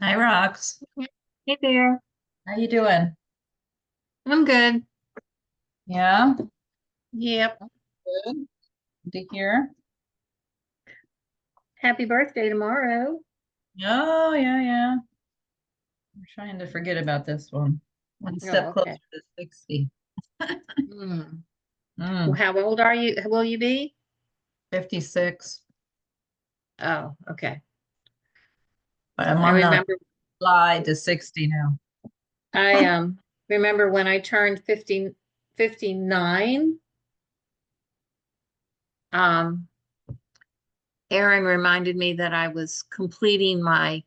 Hi, Rox. Hey there. How you doing? I'm good. Yeah, Yep. good. Good to hear. Happy birthday tomorrow. Oh, yeah, yeah. I'm trying to forget about this one. One Oh, step closer okay. to 60. Hmm. Well, Mm, how old are you? Will you be? 56. Oh, okay. I'm I on the remember slide to 60 now. I remember when I turned 59. Um, Aaron reminded me that I was completing my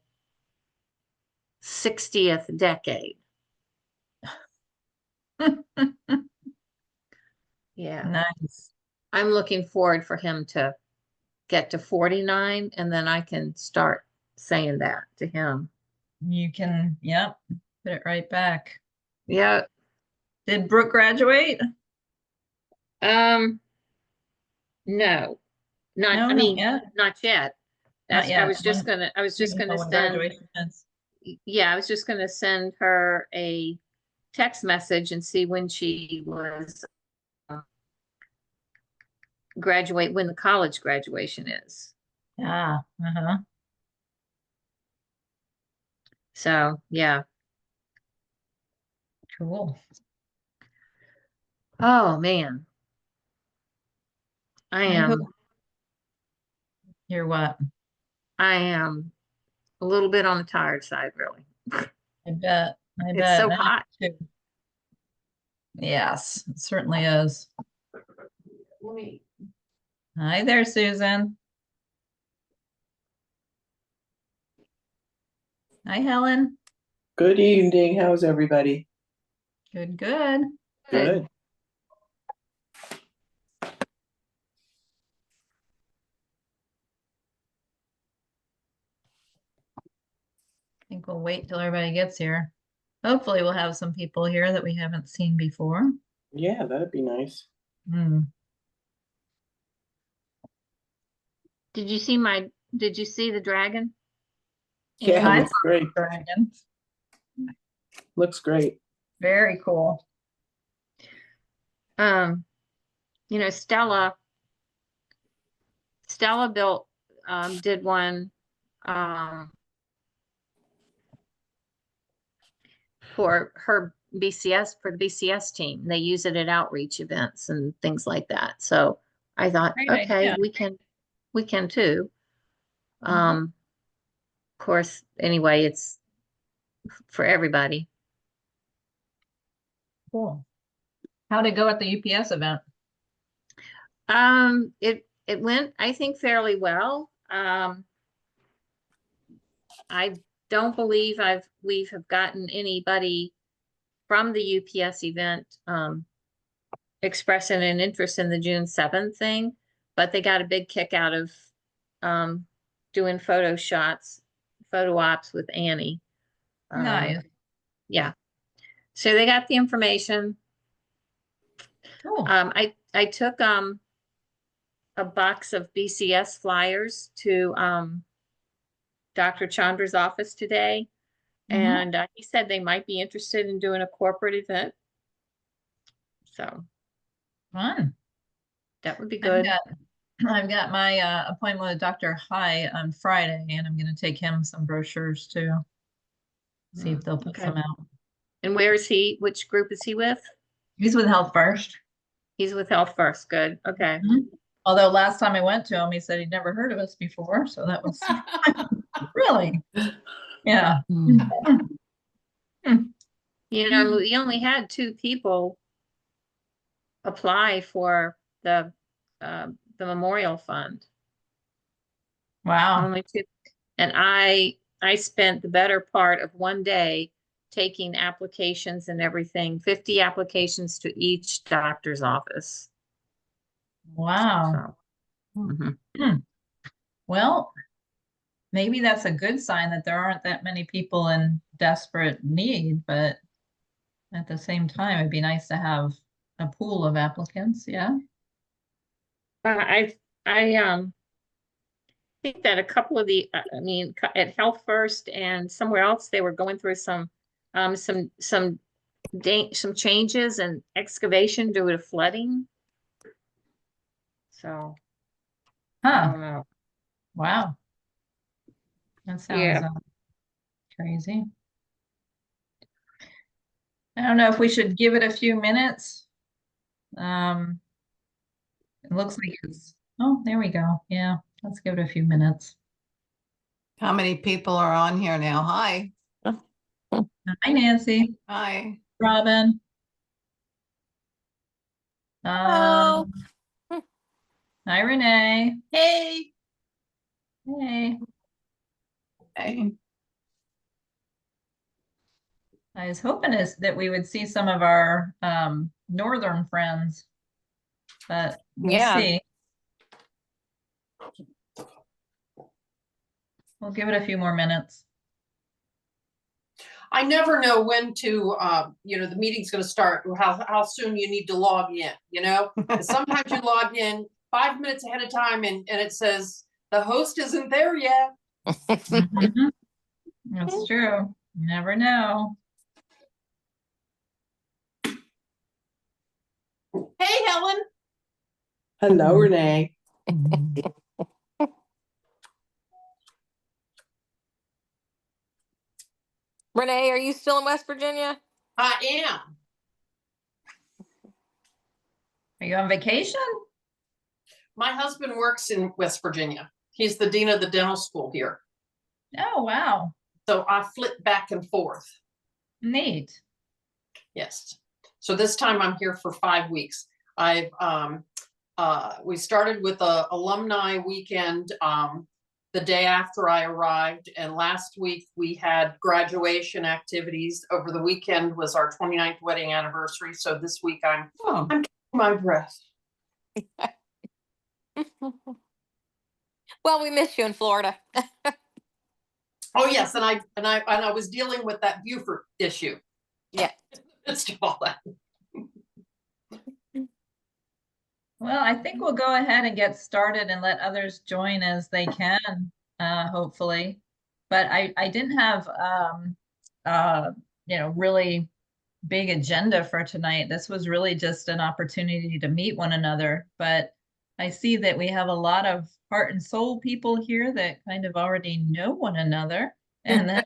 60th decade. Yeah. Nice. I'm looking forward for him to get to 49 and then I can start saying that to him. You can, yep, put it right back. Yeah. Did Brooke graduate? Um, no. Not, No, I not mean, yet. not yet. Not That's, yet. When, I was you just don't know gonna when send, graduation is. yeah, I was just gonna send her a text message and see when she was uh, graduate, when the college graduation is. Ah, uh-huh. So, yeah. Cool. Oh, man. I I hope am, you're what? I am a little bit on the tired side, really. I bet. I It's bet. so I am hot. too. Yes, it certainly is. Let me, Hi there, Susan. Hi, Helen. Good evening. How's everybody? Good, good. Good. I think we'll wait till everybody gets here. Hopefully we'll have some people here that we haven't seen before. Yeah, that'd be nice. Hmm. Did you see the dragon? Yeah, I it looks great. Dragon. Looks great. Very cool. You know, Stella built, did one, for her BCS, for the BCS team. They use it at outreach events and things like that. So I thought, Great okay, idea. we can too. Mhm. Of course, anyway, it's for everybody. Cool. How'd it go at the UPS event? It went, I think, fairly well. I don't believe we have gotten anybody from the UPS event, expressing an interest in the June 7th thing, but they got a big kick out of, doing photo ops with Annie. Nice. Yeah. So they got the information. Cool. I took, a box of BCS flyers to, Dr. Chandra's office today. Mhm. And he said they might be interested in doing a corporate event. So Fun. that would be good. I've got my appointment with Dr. High on Friday, and I'm going to take him some brochures too. See if they'll put Okay. some out. And where is he? Which group is he with? He's with Health First. He's with Health First. Good. Okay. Mhm. Although last time I went to him, he said he'd never heard of us before, so that was really, yeah. You know, we only had 2 people apply for the memorial fund. Wow. Only 2. And I spent the better part of one day taking applications and everything, 50 applications to each doctor's office. Wow. So, mhm. Well, maybe that's a good sign that there aren't that many people in desperate need, but at the same time, it'd be nice to have a pool of applicants. Yeah. I think that a couple of the, I mean, at Health First and somewhere else, they were going through some changes and excavation due to flooding. So I Huh. don't know. Wow. That sounds Yeah. crazy. I don't know if we should give it a few minutes. It looks like it's, oh, there we go. Yeah, let's give it a few minutes. How many people are on here now? Hi. Hi, Nancy. Hi. Robin. Hello. Hi, Renee. Hey. Hey. Hey. I was hoping that we would see some of our northern friends, but we'll Yeah. see. We'll give it a few more minutes. I never know when to, the meeting's going to start or how soon you need to log in, Sometimes you log in 5 minutes ahead of time and it says the host isn't there yet. Mhm. That's true. You never know. Hey, Helen. Hello, Renee. Renee, are you still in West Virginia? I am. Are you on vacation? My husband works in West Virginia. He's the dean of the dental school here. Oh, wow. So I flip back and forth. Neat. Yes. So this time I'm here for 5 weeks. We started with a alumni weekend the day after I arrived. And last week we had graduation activities. Over the weekend was our 29th wedding anniversary. So this week I'm Oh, my breath. Well, we miss you in Florida. Oh yes, and I was dealing with that Buford issue. Yeah. Midst of all that. Well, I think we'll go ahead and get started and let others join as they can, hopefully. But I didn't have really big agenda for tonight. This was really just an opportunity to meet one another. But I see that we have a lot of heart and soul people here that kind of already know one another. And then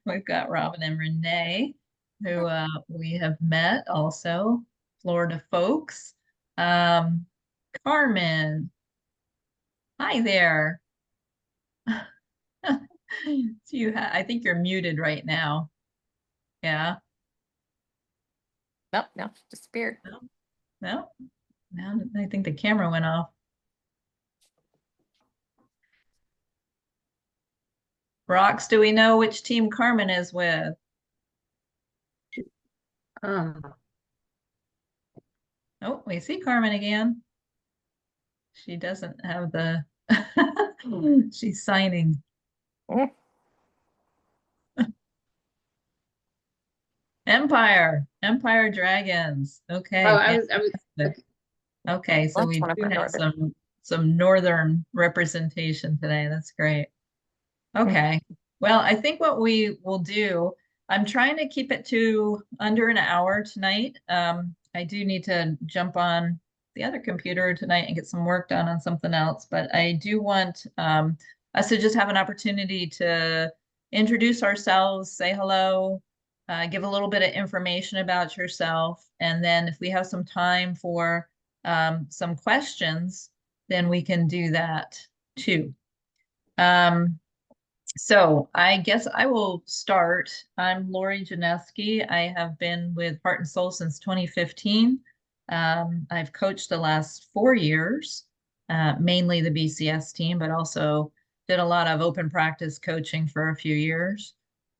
we've got Robin and Renee, who we have met also, Florida folks. Carmen, hi there. I think you're muted right now. Yeah. Nope, no, disappeared. No, now I think the camera went off. Rox, do we know which team Carmen is with? Oh, we see Carmen again. She doesn't have the, she's signing. Mm. Empire Dragons. Okay. Oh, I was, Okay, so That's we one of do our have northern. some northern representation today. That's great. Okay. Well, I think what we will do, I'm trying to keep it to under an hour tonight. I do need to jump on the other computer tonight and get some work done on something else, but I do want us to just have an opportunity to introduce ourselves, say hello, give a little bit of information about yourself, and then if we have some time for some questions, then we can do that too. So I guess I will start. I'm Lori Janeski. I have been with Heart and Soul since 2015. I've coached the last 4 years, mainly the BCS team, but also did a lot of open practice coaching for a few years.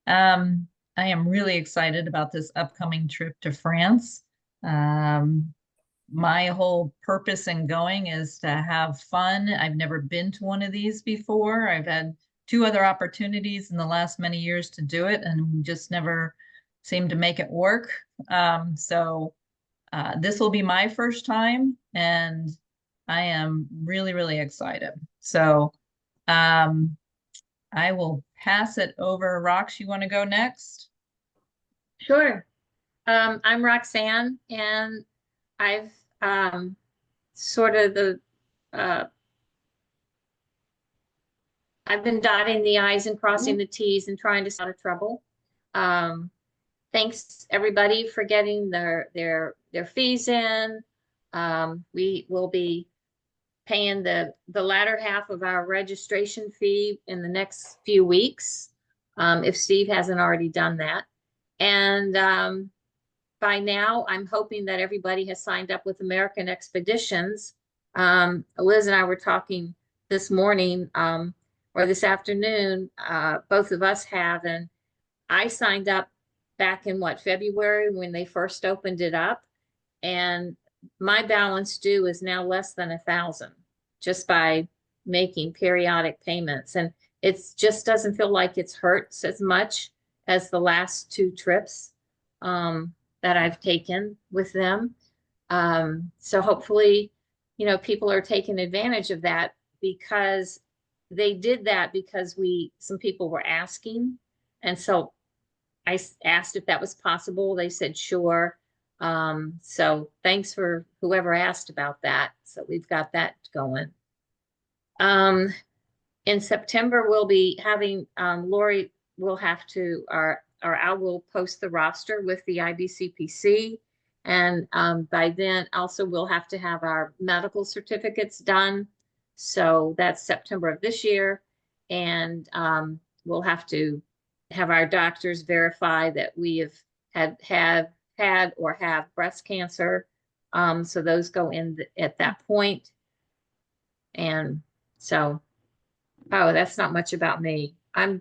I am really excited about this upcoming trip to France. My whole purpose in going is to have fun. I've never been to one of these before. I've had 2 other opportunities in the last many years to do it and just never seemed to make it work. So this will be my first time and I am really, really excited. So I will pass it over. Rox, you want to go next? Sure. I'm Roxanne, and I've sort of I've been dotting the i's and crossing the t's and trying to stay out of trouble. Thanks everybody for getting their fees in. We will be paying the latter half of our registration fee in the next few weeks, if Steve hasn't already done that. And by now, I'm hoping that everybody has signed up with American Expeditions. Liz and I were talking this morning, or this afternoon, both of us have, and I signed up back in February when they first opened it up. And my balance due is now less than 1,000 just by making periodic payments. And it just doesn't feel like it's hurts as much as the last 2 trips that I've taken with them. So hopefully, people are taking advantage of that, because they did that because some people were asking. And so I asked if that was possible. They said, sure. So thanks for whoever asked about that. So we've got that going. In September, we'll be having, Lori will have to, or I will post the roster with the IBCPC. And by then also we'll have to have our medical certificates done. So that's September of this year. And we'll have to have our doctors verify that we have had or have breast cancer. So those go in at that point. And so Oh, that's not much about me. Tell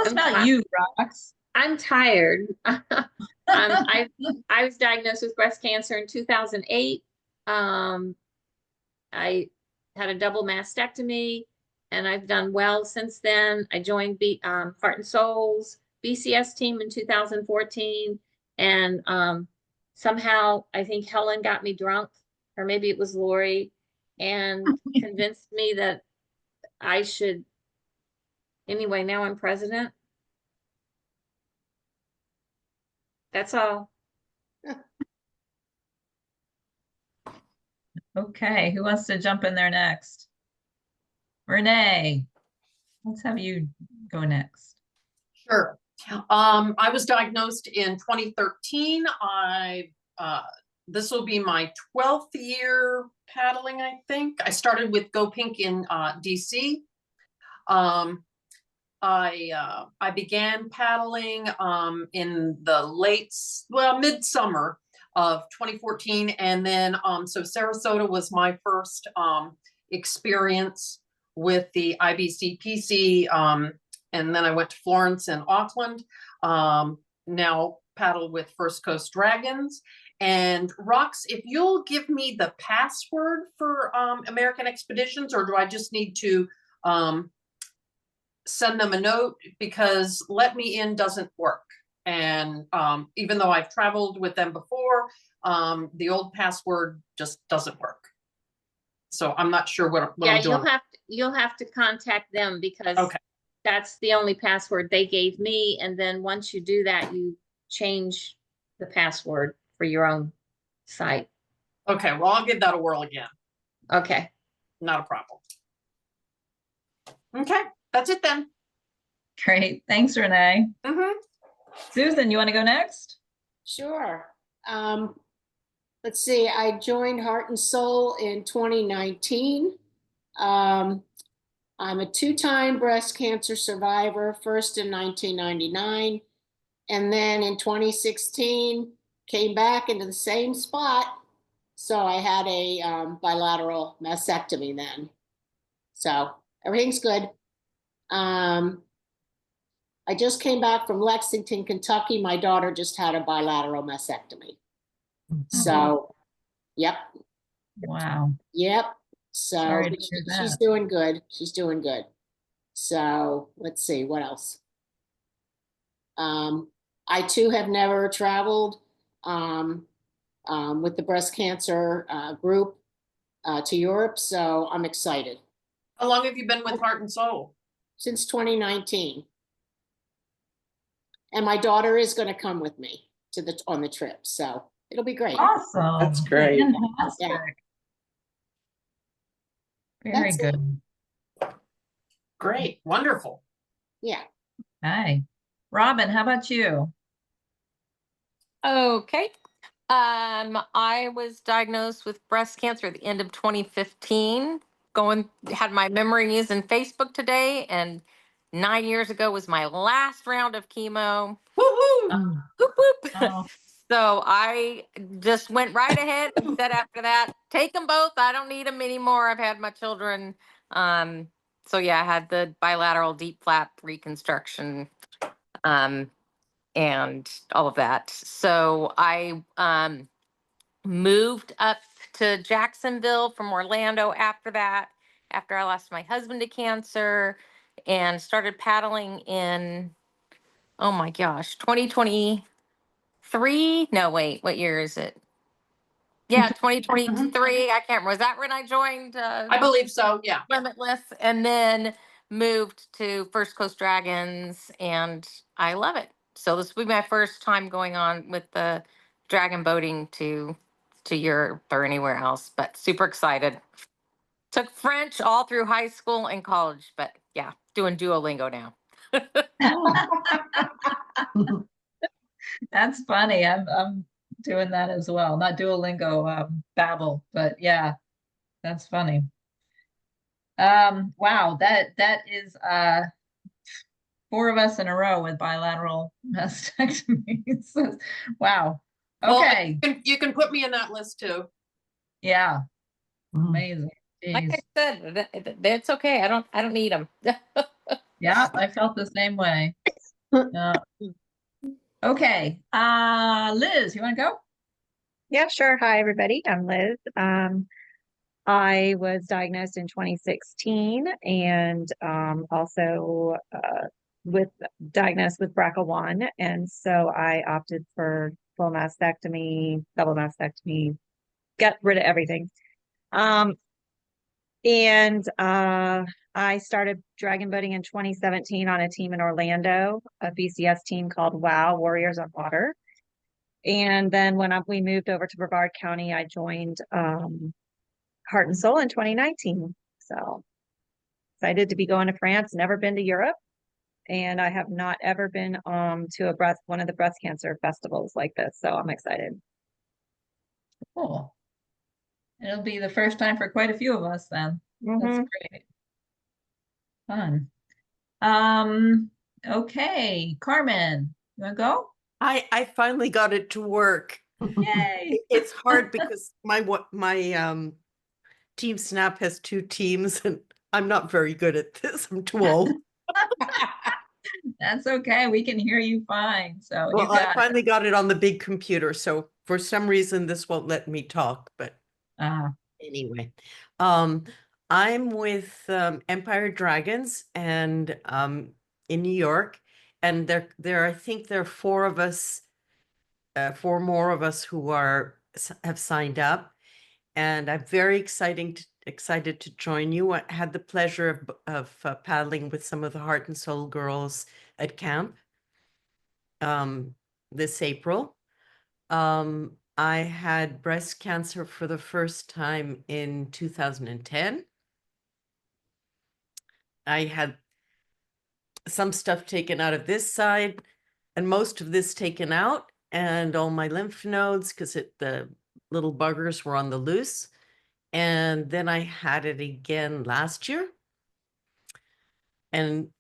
us I'm about fine. you, Rox. I'm tired. I was diagnosed with breast cancer in 2008. I had a double mastectomy, and I've done well since then. I joined Heart and Souls BCS team in 2014, and somehow I think Helen got me drunk, or maybe it was Lori, and convinced me that I should. Anyway, now I'm president. That's all. Okay, who wants to jump in there next? Renee, let's have you go next. Sure. I was diagnosed in 2013. This will be my 12th year paddling, I think. I started with Go Pink in DC. I began paddling in the midsummer of 2014, and then so Sarasota was my first experience with the IBC-PC, and then I went to Florence and Auckland. Now paddle with First Coast Dragons. And Rox, if you'll give me the password for American Expeditions, or do I just need to send them a note, because Let Me In doesn't work. And even though I've traveled with them before, the old password just doesn't work. So I'm not sure what Yeah, I'm doing. you'll have to contact them, because Okay. that's the only password they gave me. And then once you do that, you change the password for your own site. Okay, well, I'll give that a whirl again. Okay. Not a problem. Okay, that's it then. Great, thanks, Renee. Mhm. Susan, you want to go next? Sure. Let's see, I joined Heart and Soul in 2019. I'm a two-time breast cancer survivor, first in 1999, and then in 2016, came back into the same spot. So I had a bilateral mastectomy then. So everything's good. I just came back from Lexington, Kentucky. My daughter just had a bilateral mastectomy. So, yep, Wow, yep. So Sorry to hear she's that. doing good. She's doing good. So let's see, what else? I too have never traveled with the breast cancer group to Europe. So I'm excited. How long have you been with Heart and Soul? Since 2019. And my daughter is going to come with me on the trip. So it'll be great. Awesome. That's great. Fantastic. Yeah. Very That's it. good. Great, wonderful. Yeah. Hi. Robin, how about you? Okay. I was diagnosed with breast cancer at the end of 2015. Had my memories in Facebook today, and 9 years ago was my last round of chemo. Woo-hoo! Whoop, whoop. Oh, So I just went right ahead and said after that, take them both. I don't need them anymore. I've had my children. So yeah, I had the bilateral deep flap reconstruction, and all of that. So I moved up to Jacksonville from Orlando after that, after I lost my husband to cancer, and started paddling in, oh my gosh, 2023. No, wait, what year is it? Yeah, 2023. I can't remember. Was that when I joined I believe so, yeah. Limitless, and then moved to First Coast Dragons, and I love it. So this will be my first time going on with the dragon boating to Europe or anywhere else, but super excited. Took French all through high school and college, but yeah, doing Duolingo now. that's funny. I'm doing that as well. Not Duolingo, Babbel, but yeah, that's funny. Wow, that is 4 of us in a row with bilateral mastectomies. Wow. Well, Okay. you can put me in that list too. Yeah. Amazing. Like Jeez. I said, that's okay. I don't need them. Yeah, I felt the same way. Yeah. Okay, Liz, you wanna go? Yeah, sure. Hi, everybody. I'm Liz. I was diagnosed in 2016 and also with diagnosed with BRCA1. And so I opted for full mastectomy, double mastectomy, get rid of everything. I started dragon boating in 2017 on a team in Orlando, a BCS team called WOW, Warriors on Water. And then when we moved over to Brevard County, I joined Heart and Soul in 2019. So excited to be going to France, never been to Europe. And I have not ever been to one of the breast cancer festivals like this. So I'm excited. Cool. It'll be the first time for quite a few of us then. That's Mhm. great. Fun. Okay, Carmen, you wanna go? I finally got it to work. Yay! It's hard because my Team Snap has 2 teams and I'm not very good at this. I'm too old. That's okay. We can hear you fine. So you Well, I got it. finally got it on the big computer, so for some reason this won't let me talk, but Ah, anyway. I'm with Empire Dragons and in New York, and I think there are 4 of us, 4 more of us who have signed up, and I'm very excited to join you. I had the pleasure of paddling with some of the Heart and Soul girls at camp this April. I had breast cancer for the first time in 2010. I had some stuff taken out of this side and most of this taken out, and all my lymph nodes, because the little buggers were on the loose. And then I had it again last year. And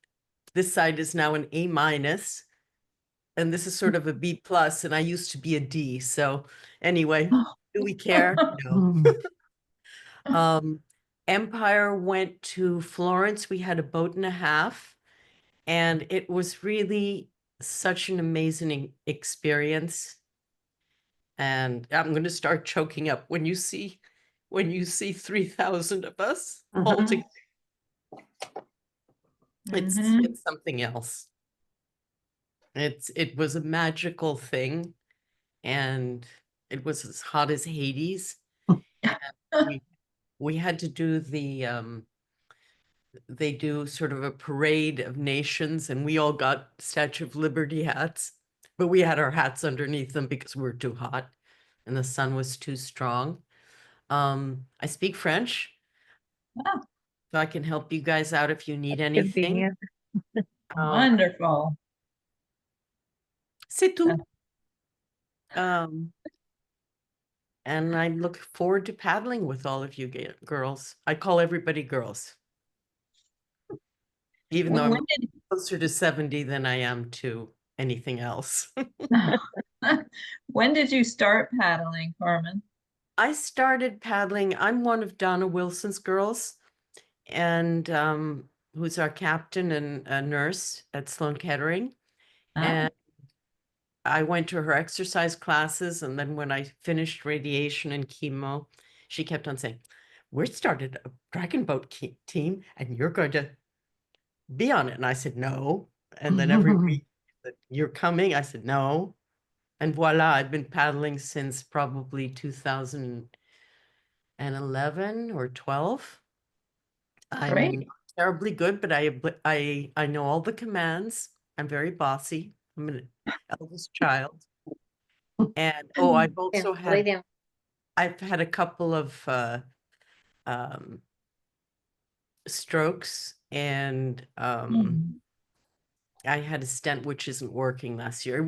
this side is now an A-. And this is sort of a B+, and I used to be a D. So anyway, do we care? No. Empire went to Florence. We had a boat and a half, and it was really such an amazing experience. And I'm going to start choking up when you see 3,000 of us all together. mhm. It's something else. It was a magical thing, and it was as hot as Hades. And we had to do they do sort of a parade of nations, and we all got Statue of Liberty hats, but we had our hats underneath them because we were too hot and the sun was too strong. I speak French, Ah, so I can help you guys out if you need anything. Convenient. wonderful. C'est tout. And I look forward to paddling with all of you girls. I call everybody girls, even though When I'm closer to 70 than I am to anything else. when did you start paddling, Carmen? I started paddling. I'm one of Donna Wilson's girls, and who's our captain and a nurse at Sloan Kettering. Ah, And I went to her exercise classes, and then when I finished radiation and chemo, she kept on saying, "We're started a dragon boat team, and you're going to be on it." And I said, "No." And then every week, "You're coming?" I said, "No." And voila, I've been paddling since probably 2011 or 12. I'm great. not terribly good, but I know all the commands. I'm very bossy. I'm an eldest child. And I've Yeah, also lay had down. I've had a couple of strokes, and Mhm. I had a stent which isn't working last year.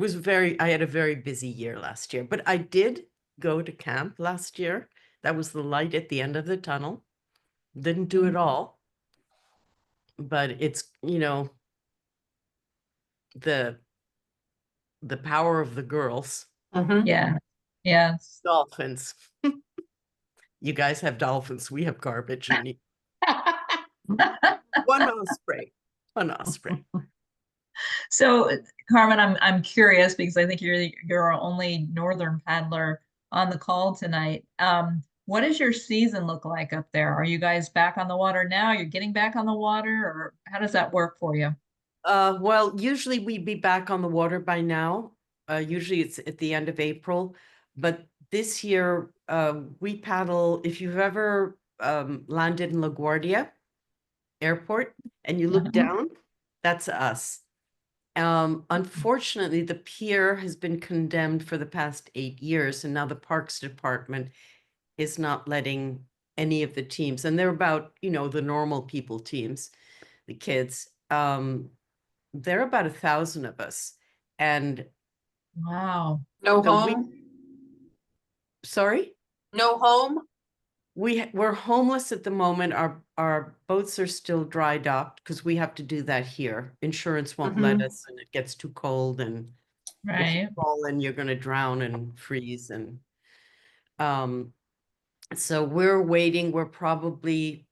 I had a very busy year last year, but I did go to camp last year. That was the light at the end of the tunnel. Didn't do it all, but it's, the power of the girls, Yeah, yes. dolphins. You guys have dolphins, we have garbage and one osprey, one osprey. So Carmen, I'm curious because I think you're our only northern paddler on the call tonight. What does your season look like up there? Are you guys back on the water now? You're getting back on the water, or how does that work for you? Well, usually we'd be back on the water by now. Usually it's at the end of April, but this year we paddle. If you've ever landed in LaGuardia Airport and you look Uh-huh. down, that's us. Unfortunately, the pier has been condemned for the past 8 years, and now the Parks Department is not letting any of the teams, and they're about, you know, the normal people teams, the kids. There are about 1,000 of us, and Wow. No so home, sorry, no home. we're homeless at the moment. Our boats are still dry docked because we have to do that here. Insurance won't let us, and it gets too cold, and if you Right. fall in, you're going to drown and freeze. And so we're waiting. We're probably,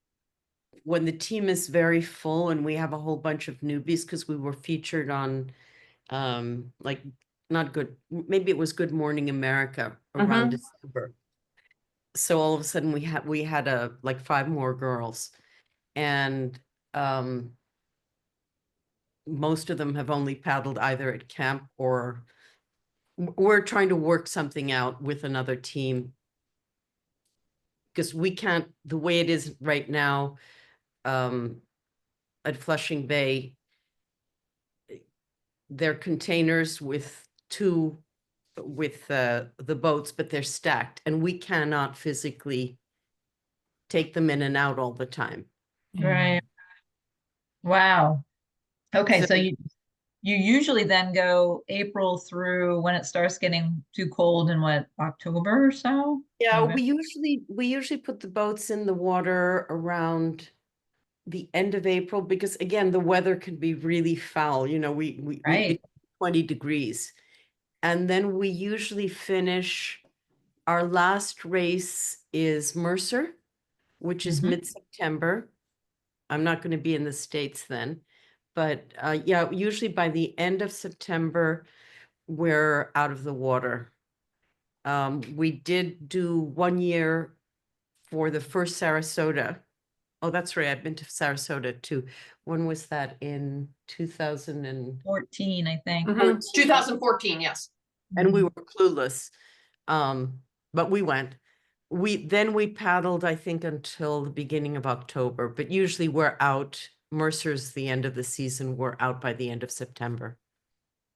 when the team is very full and we have a whole bunch of newbies, because we were featured on like, not good, maybe it was Good Morning America around December. So all of a sudden we had like 5 more girls, and most of them have only paddled either at camp or we're trying to work something out with another team, because we can't, the way it is right now at Flushing Bay, they're containers with the boats, but they're stacked, and we cannot physically take them in and out all the time. Right. Wow. Okay, So- so you usually then go April through when it starts getting too cold in what, October or so? Yeah, November? we usually put the boats in the water around the end of April, because again, the weather can be really foul. You know, we Right. it's 20 degrees. And then we usually finish, our last race is Mercer, which is Mhm. mid-September. I'm not going to be in the States then, but yeah, usually by the end of September, we're out of the water. We did do 1 year for the first Sarasota. Oh, that's right. I've been to Sarasota too. When was that? In 2000 14, I think. 2014, yes. and we were clueless. But we went. We paddled, I think, until the beginning of October, but usually we're out. Mercer's the end of the season. We're out by the end of September.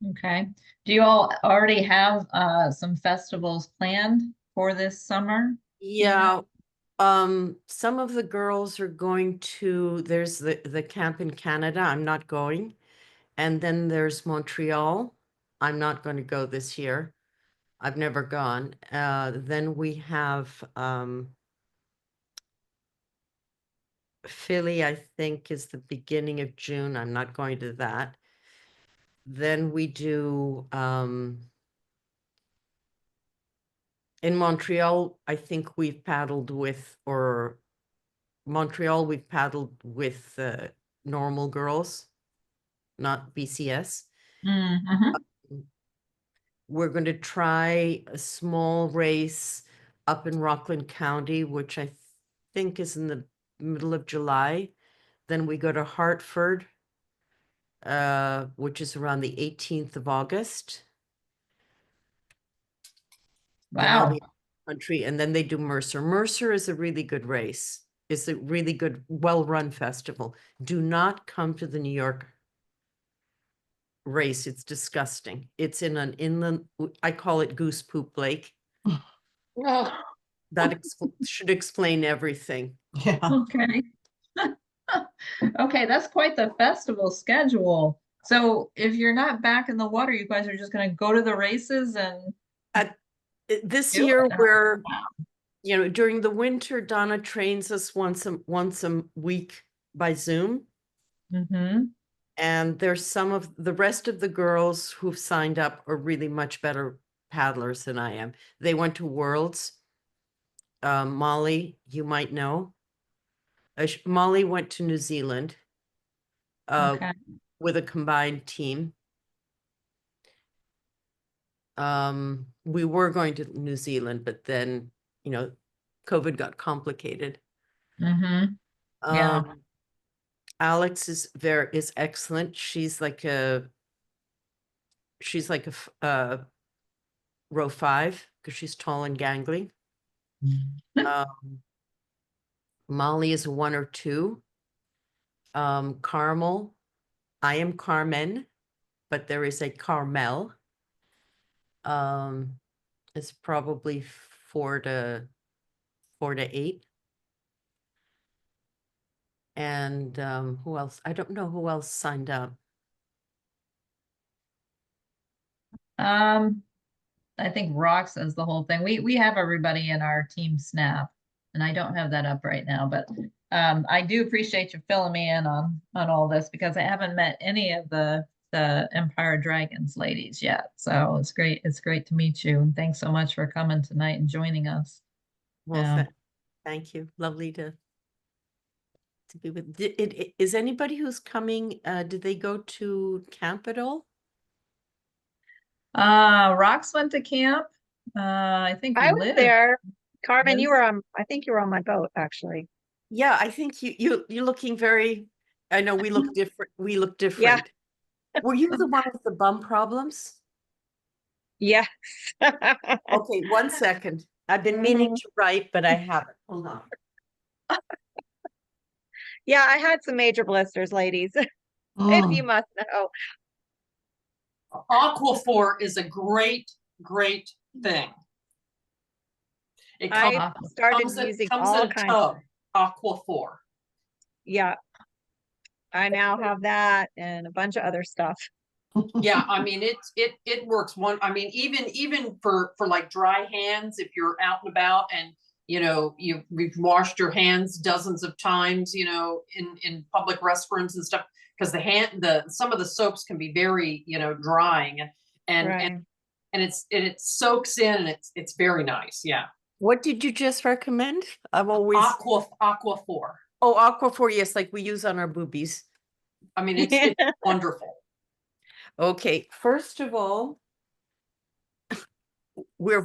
Okay. Do you all already have some festivals planned for this summer? Yeah. Some of the girls are going to, there's the camp in Canada. I'm not going. And then there's Montreal. I'm not going to go this year. I've never gone. Then we have Philly, I think, is the beginning of June. I'm not going to that. Then we do in Montreal, I think we've paddled with, or Montreal, we've paddled with normal girls, not BCS. Mhm. We're going to try a small race up in Rockland County, which I think is in the middle of July. Then we go to Hartford, which is around the 18th of August. Then I'll Wow. be out of the country, and then they do Mercer. Mercer is a really good race. It's a really good, well-run festival. Do not come to the New York race. It's disgusting. It's in an inland, I call it Goose Poop Lake. Oh, That should explain everything. Yeah. Okay. Okay, that's quite the festival schedule. So if you're not back in the water, you guys are just gonna go to the races and This do year, it. we're, you know, during the winter, Donna trains us once a week by Zoom. Mm-hmm. And there's some of the rest of the girls who've signed up are really much better paddlers than I am. They went to Worlds Molly, you might know. Molly went to New Zealand Okay. with a combined team. We were going to New Zealand, but then, COVID got complicated. Mm-hmm. Yeah. Alex is excellent. She's like a row 5 because she's tall and gangly. Molly is a 1 or 2. Carmel, I am Carmen, but there is a Carmel. It's probably 4 to 8. And who else? I don't know who else signed up. I think Rock says the whole thing. We have everybody in our team Snap, and I don't have that up right now, but I do appreciate you filling me in on all this because I haven't met any of the Empire Dragons ladies yet. So it's great. It's great to meet you, and thanks so much for coming tonight and joining us. Well, Yeah. thank you. Lovely to be with. Is anybody who's coming? Did they go to camp at all? Rox went to camp. I think I was Liv. there. Carmen, you Liz? were on, I think you were on my boat, actually. Yeah, I think you're looking very. I know we look different. We look different. Were you the one with the bum problems? Yes. Okay, 1 second. I've been meaning to write, but I haven't. Hold on. Yeah, I had some major blisters, ladies, if you must know. Aquaphor is a great thing. It comes, I started comes in, using comes in all a kinds of, tub. Aquaphor. yeah. I now have that and a bunch of other stuff. Yeah, I mean it works I mean even for like dry hands, if you're out and about and you've washed your hands dozens of times, in public restrooms and stuff, because some of the soaps can be very drying and Right. it soaks in and it's very nice. Yeah. What did you just recommend? I'm always Aquaphor. Oh, Aquaphor, yes, like we use on our boobies. I mean it's wonderful. Okay, first of all, we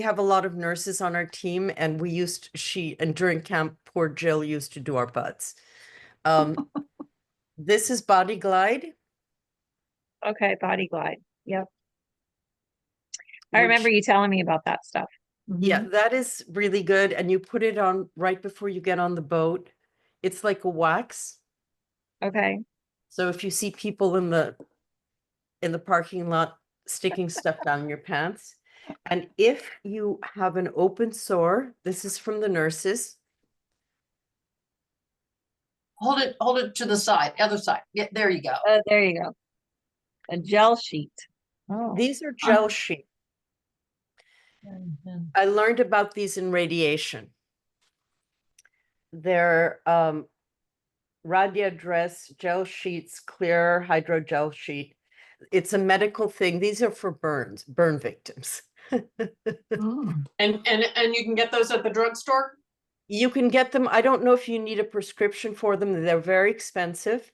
have a lot of nurses on our team, and and during camp, poor Jill used to do our butts. This is Body Glide. Okay, Body Glide. Yep. I remember you telling me about that stuff. Yeah, that is really good. And you put it on right before you get on the boat. It's like a wax. Okay. So if you see people in the parking lot sticking stuff down your pants, and if you have an open sore, this is from the nurses. Hold it to the side, other side. Yeah, there you go. There you go. A gel sheet. Oh. These are gel sheets. I learned about these in radiation. They're Radia dress gel sheets, clear hydrogel sheet. It's a medical thing. These are for burn victims. And you can get those at the drugstore? You can get them. I don't know if you need a prescription for them. They're very expensive.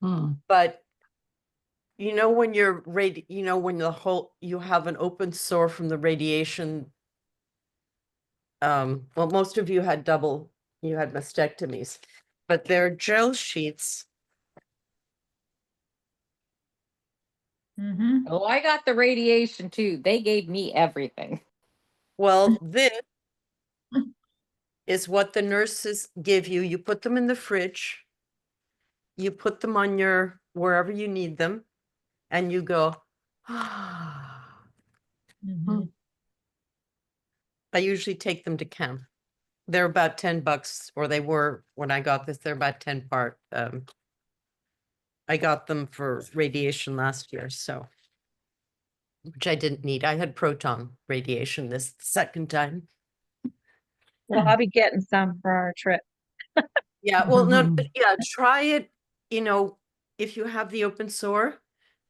But when you're when you have an open sore from the radiation. Well, most of you had mastectomies, but they're gel sheets. Oh, I got the radiation too. They gave me everything. Well, this is what the nurses give you. You put them in the fridge. You put them on wherever you need them, and you go, I usually take them to camp. They're about $10, or they were when I got this. They're about 10 part. I got them for radiation last year, which I didn't need. I had proton radiation this second time. Well, I'll be getting some for our trip. Yeah, well, no, yeah, try it. If you have the open sore,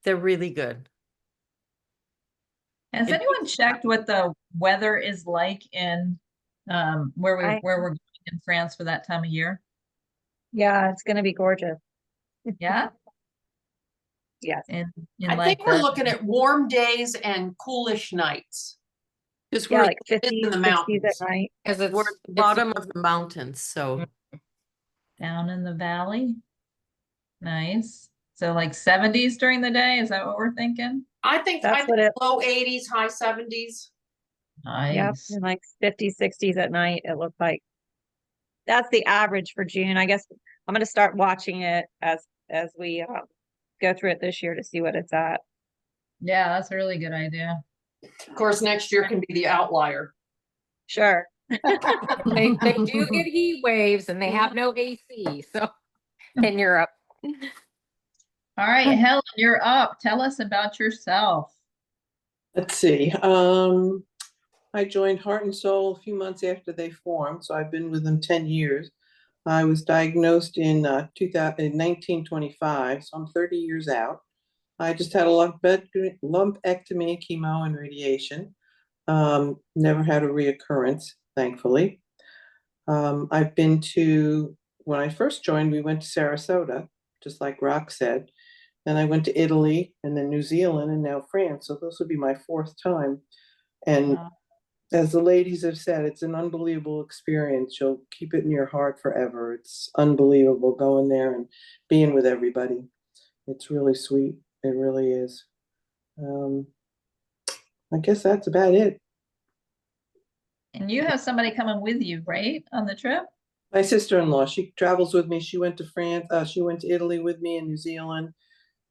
they're really good. Has It- anyone checked what the weather is like in where I- we're going in France for that time of year? Yeah, it's gonna be gorgeous. Yeah, Yes. in I like think we're the looking at warm days and coolish nights. Because Yeah, we're like in 50s, the 60s at mountains. night. Cause we're at the bottom of the mountains, so down in the valley. Nice. So like 70s during the day, is that what we're thinking? I think That's what it, low 80s, high 70s. yep, Nice. and like 50s, 60s at night, it looked like. That's the average for June. I guess I'm gonna start watching it as we go through it this year to see what it's at. Yeah, that's a really good idea. Of course, next year can be the outlier. Sure. they do get heat waves and they have no AC, so in Europe. All right, Helen, you're up. Tell us about yourself. Let's see. I joined Heart and Soul a few months after they formed, so I've been with them 10 years. I was diagnosed in 1925, so I'm 30 years out. I just had a lumpectomy, chemo, and radiation. Never had a reoccurrence, thankfully. I've been to, when I first joined, we went to Sarasota, just like Rock said. Then I went to Italy and then New Zealand and now France. So this will be my fourth time. And Wow. as the ladies have said, it's an unbelievable experience. You'll keep it in your heart forever. It's unbelievable going there and being with everybody. It's really sweet. It really is. I guess that's about it. And you have somebody coming with you, right, on the trip? My sister-in-law, she travels with me. She went to France. She went to Italy with me and New Zealand.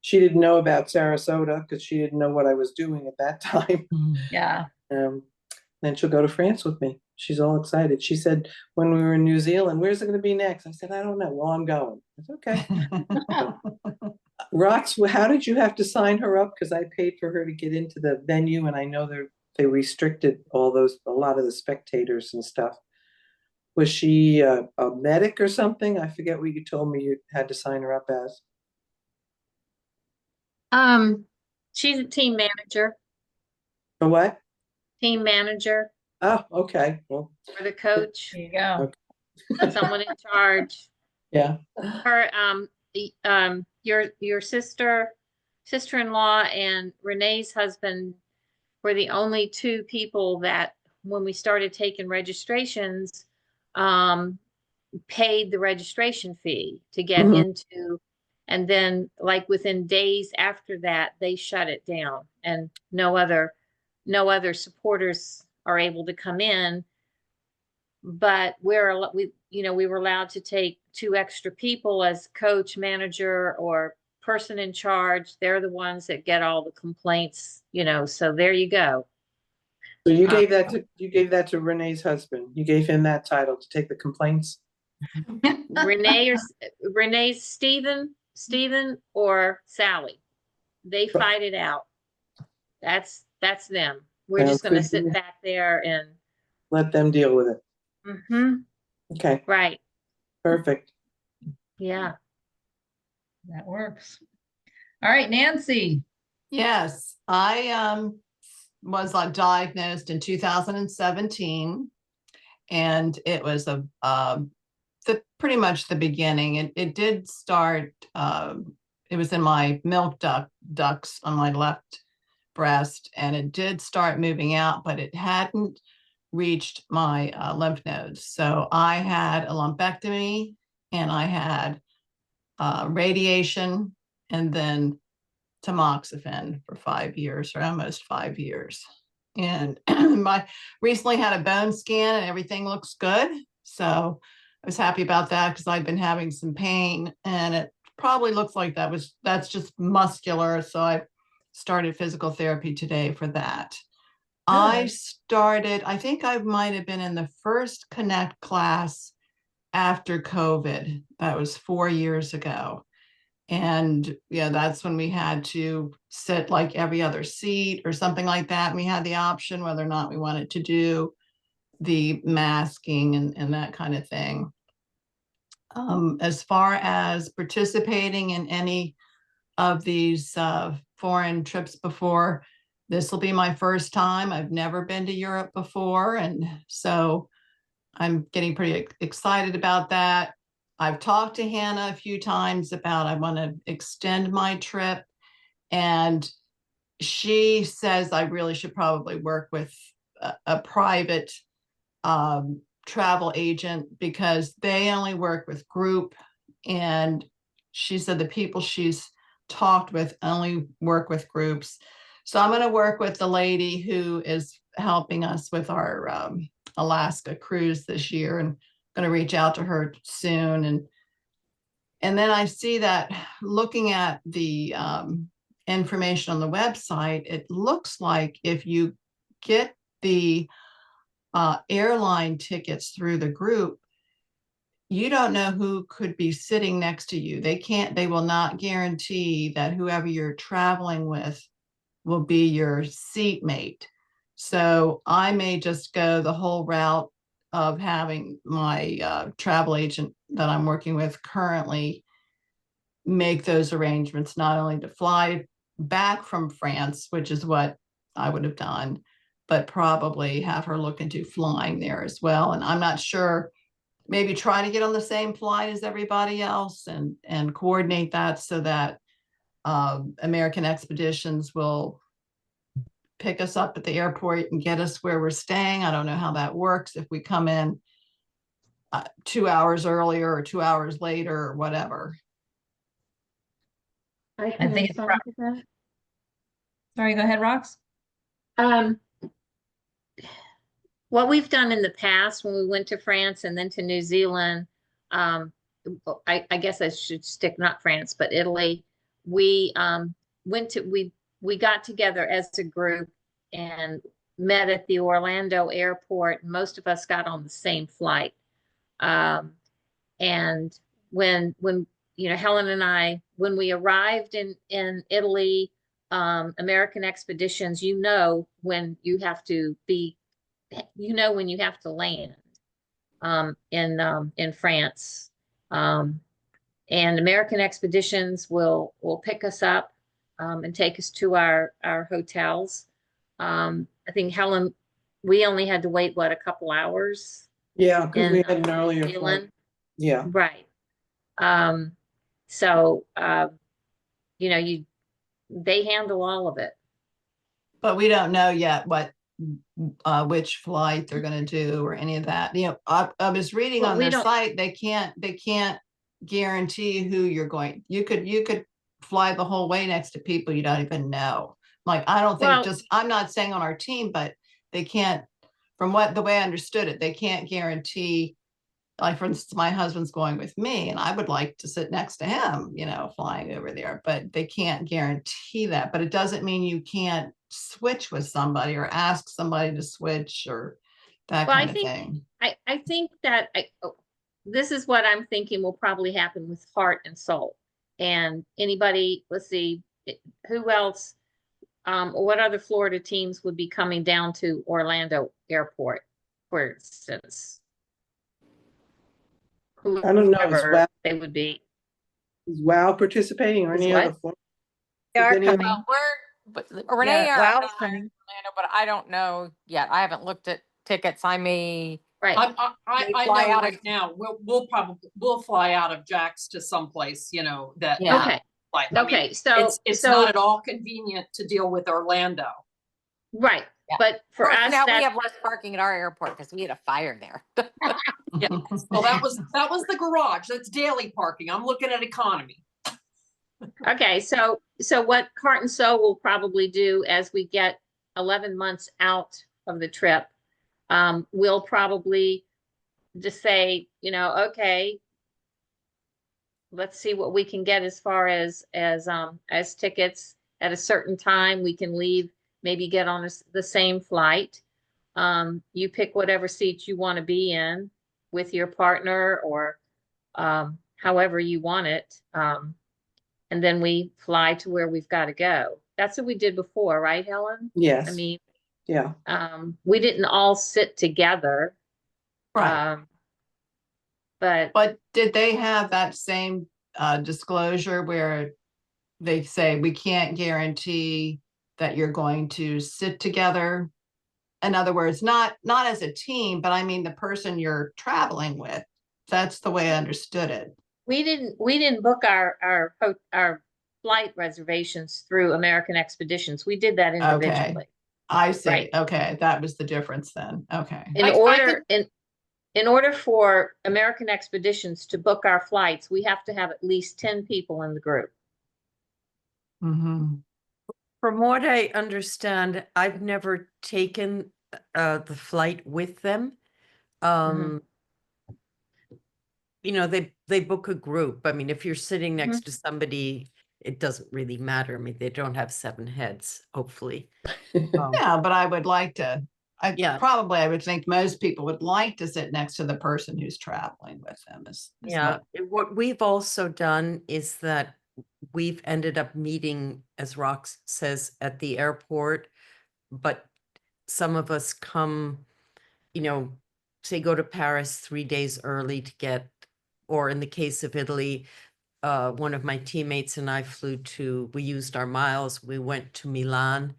She didn't know about Sarasota because she didn't know what I was doing at that time. Yeah. Then she'll go to France with me. She's all excited. She said when we were in New Zealand, "Where's it going to be next?" I said, "I don't know." "Well, I'm going." It's okay. Rox, how did you have to sign her up? Because I paid for her to get into the venue, and I know they restricted a lot of the spectators and stuff. Was she a medic or something? I forget what you told me you had to sign her up as. She's a team manager, For what? team manager Oh, okay. Well, or the coach, There you go. someone in charge. yeah. Her, your sister-in-law and Renee's husband were the only two people that, when we started taking registrations, paid the registration fee to get Mhm. into, and then like within days after that, they shut it down and no other supporters are able to come in. But we were allowed to take 2 extra people as coach, manager, or person in charge. They're the ones that get all the complaints, so there you go. So you gave that to Renee's husband. You gave him that title to take the complaints. Renee's Stephen or Sally. They fight it out. That's them. We're Sounds just gonna good to sit me. back there and, Let them deal with it. Okay, right, perfect. yeah. That works. All right, Nancy. Yes, I was diagnosed in 2017, and it was pretty much the beginning. It did start. It was in my milk ducts on my left breast, and it did start moving out, but it hadn't reached my lymph nodes. So I had a lumpectomy, and I had radiation, and then tamoxifen for 5 years, or almost 5 years. And recently had a bone scan and everything looks good. So I was happy about that because I've been having some pain, and it probably looks like that's just muscular. So I started physical therapy today for that. I think I might have been in the first Connect class after COVID. That was 4 years ago. And yeah, that's when we had to sit like every other seat or something like that. And we had the option whether or not we wanted to do the masking and that kind of thing. As far as participating in any of these foreign trips before, this will be my first time. I've never been to Europe before. And so I'm getting pretty excited about that. I've talked to Hannah a few times about I want to extend my trip. And she says I really should probably work with a private travel agent because they only work with group. And she said the people she's talked with only work with groups. So I'm going to work with the lady who is helping us with our Alaska cruise this year, and going to reach out to her soon. And then I see that looking at the information on the website, it looks like if you get the airline tickets through the group, you don't know who could be sitting next to you. They will not guarantee that whoever you're traveling with will be your seatmate. So I may just go the whole route of having my travel agent that I'm working with currently make those arrangements, not only to fly back from France, which is what I would have done, but probably have her look into flying there as well. And I'm not sure, maybe try to get on the same flight as everybody else and coordinate that so that American Expeditions will pick us up at the airport and get us where we're staying. I don't know how that works, if we come in 2 hours earlier or 2 hours later or whatever. I I think it's respond to that. Sorry, go ahead, Rox. What we've done in the past when we went to France and then to New Zealand, I guess I should stick not France, but Italy. We we got together as a group and met at the Orlando airport. Most of us got on the same flight. And when Helen and I, when we arrived in Italy, American Expeditions, when you have to be, when you have to land in France. And American Expeditions will pick us up and take us to our hotels. I think Helen, we only had to wait, a couple hours? Yeah, because we in, had an New earlier flight. Zealand? Yeah, Right. They handle all of it. But we don't know yet which flight they're going to do or any of that. I was reading Well, on we their don't- site, they can't guarantee who you're going. You could fly the whole way next to people you don't even know. Like, I don't think Well- I'm not saying on our team, but they can't, from the way I understood it, they can't guarantee, like, for instance, my husband's going with me and I would like to sit next to him, flying over there, but they can't guarantee that. But it doesn't mean you can't switch with somebody or ask somebody to switch or that Well, kind of thing. I think that this is what I'm thinking will probably happen with Heart and Soul. And anybody, let's see, who else, what other Florida teams would be coming down to Orlando Airport, for instance? I don't know, is Whoever WOW, they would be. is WOW participating or Is any what? other form? They are any other- coming. But Renee, Yeah, are WOW's in coming. Orlando, but I don't know yet. I haven't looked at tickets. I may. Right. I They fly know out right of- now, we'll fly out of Jack's to someplace, that. Yeah. Okay. Like, I mean, Okay. So it's so not at all convenient to deal with Orlando. right. Yeah. But for Of course, us, now we that have less parking at our airport because we had a fire there. Yeah. Well, that was the garage. That's daily parking. I'm looking at economy. okay. So what Heart and Soul will probably do as we get 11 months out of the trip, we'll probably just say, okay, let's see what we can get as far as tickets at a certain time. We can leave, maybe get on the same flight. You pick whatever seat you want to be in with your partner or however you want it. And then we fly to where we've got to go. That's what we did before, right, Helen? Yes, I mean, yeah. we didn't all sit together. Right. But But did they have that same disclosure where they say we can't guarantee that you're going to sit together. In other words, not as a team, but I mean the person you're traveling with. That's the way I understood it. We didn't book our flight reservations through American Expeditions. We did that individually. I see. Right. Okay, that was the difference then. Okay. In order for American Expeditions to book our flights, we have to have at least 10 people in the group. Mhm. From what I understand, I've never taken the flight with them. You know, they book a group. I mean, if you're sitting next to somebody, it doesn't really matter. I mean, they don't have 7 heads, hopefully. Yeah, but I would like to, Yeah. I would think most people would like to sit next to the person who's traveling with them is Yeah, what- what we've also done is that we've ended up meeting, as Rox says, at the airport, but some of us come, you know, say go to Paris 3 days early to get, or in the case of Italy, one of my teammates and I we used our miles, we went to Milan,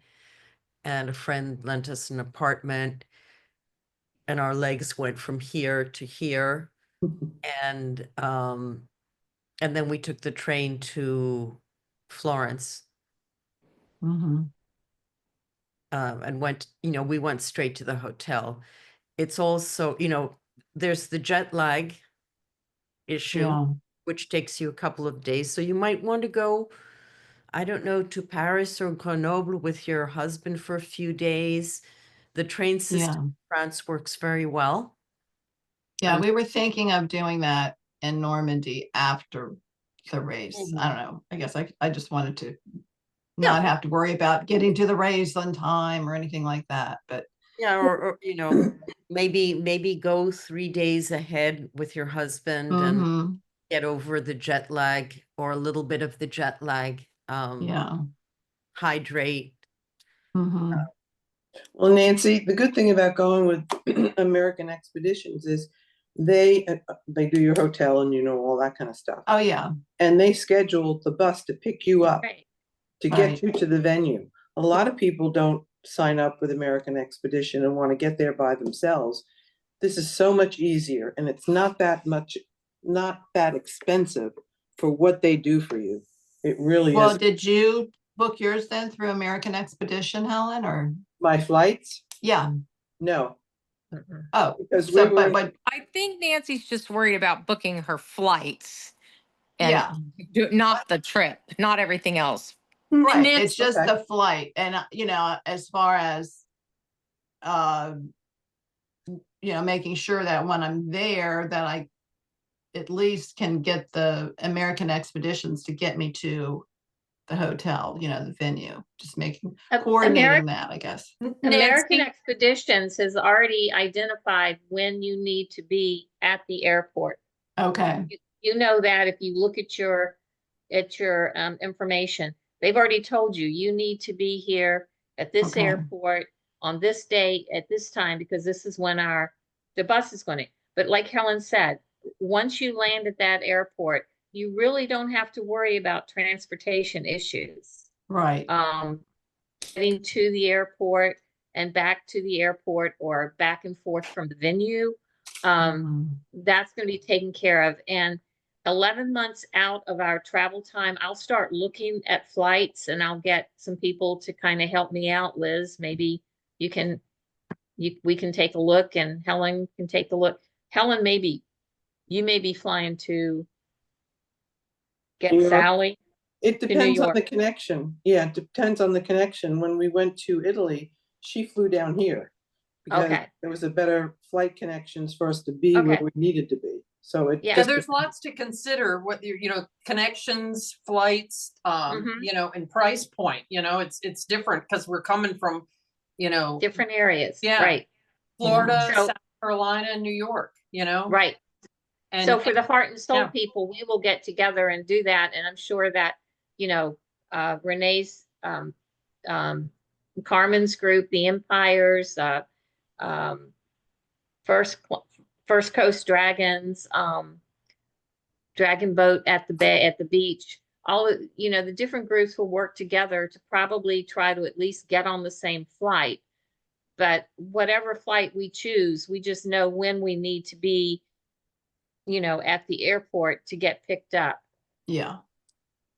and a friend lent us an apartment, and our legs went from here to here. And then we took the train to Florence, Mhm. and we went straight to the hotel. It's also, there's the jet lag issue, Yeah. which takes you a couple of days. So you might want to go, I don't know, to Paris or Grenoble with your husband for a few days. The train system Yeah. in France works very well. Yeah, we were thinking of doing that in Normandy after the race. Mhm. I don't know. I guess I just wanted to not have to worry about getting to the race on time or anything like that. But Yeah, or maybe go 3 days ahead with your husband and Mhm. get over the jet lag or a little bit of the jet lag. Yeah. Hydrate. Mhm. Well, Nancy, the good thing about going with American Expeditions is they do your hotel and all that kind of stuff. Oh, yeah. And they schedule the bus to pick you up Right. to Right. get you to the venue. A lot of people don't sign up with American Expedition and want to get there by themselves. This is so much easier, and it's not that expensive for what they do for you. It really Well, is. did you book yours then through American Expedition, Helen, or? My flights? Yeah. No, Oh, because we so, were, but I think Nancy's just worried about booking her flights yeah, and not the trip, not everything else. right. Nancy- It's just Okay. the flight. And, as far as, making sure that when I'm there, that I at least can get the American Expeditions to get me to the hotel, the venue, just coordinating that, I guess. American Nancy, Expeditions has already identified when you need to be at the airport. Okay. You know that if you look at your information, they've already told you need to be here at this Okay. airport on this date at this time, because this is when the bus is going to. But like Helen said, once you land at that airport, you really don't have to worry about transportation issues. Right. Getting to the airport and back to the airport or back and forth from the venue. Mhm. That's going to be taken care of. And 11 months out of our travel time, I'll start looking at flights, and I'll get some people to kind of help me out. Liz, maybe we can take a look, and Helen can take a look. Helen, maybe you may be flying to get New York? Sally. It New depends on York. the connection. Yeah, it depends on the connection. When we went to Italy, she flew down here because Okay. there was a better flight connections for us to be where Okay. we needed to be. So it Yeah. Yeah, just there's lots to consider, what connections, flights, Mhm. and price point, it's different because we're coming from, Different areas. Yeah. Right. Florida, So- South Carolina, and New York, Right. And So for the Heart and Soul yeah. people, we will get together and do that. And I'm sure that, Renee's, Carmen's group, the Empires, First Coast Dragons, Dragon Boat at the beach, all, the different groups will work together to probably try to at least get on the same flight. But whatever flight we choose, we just know when we need to be, at the airport to get picked up. Yeah.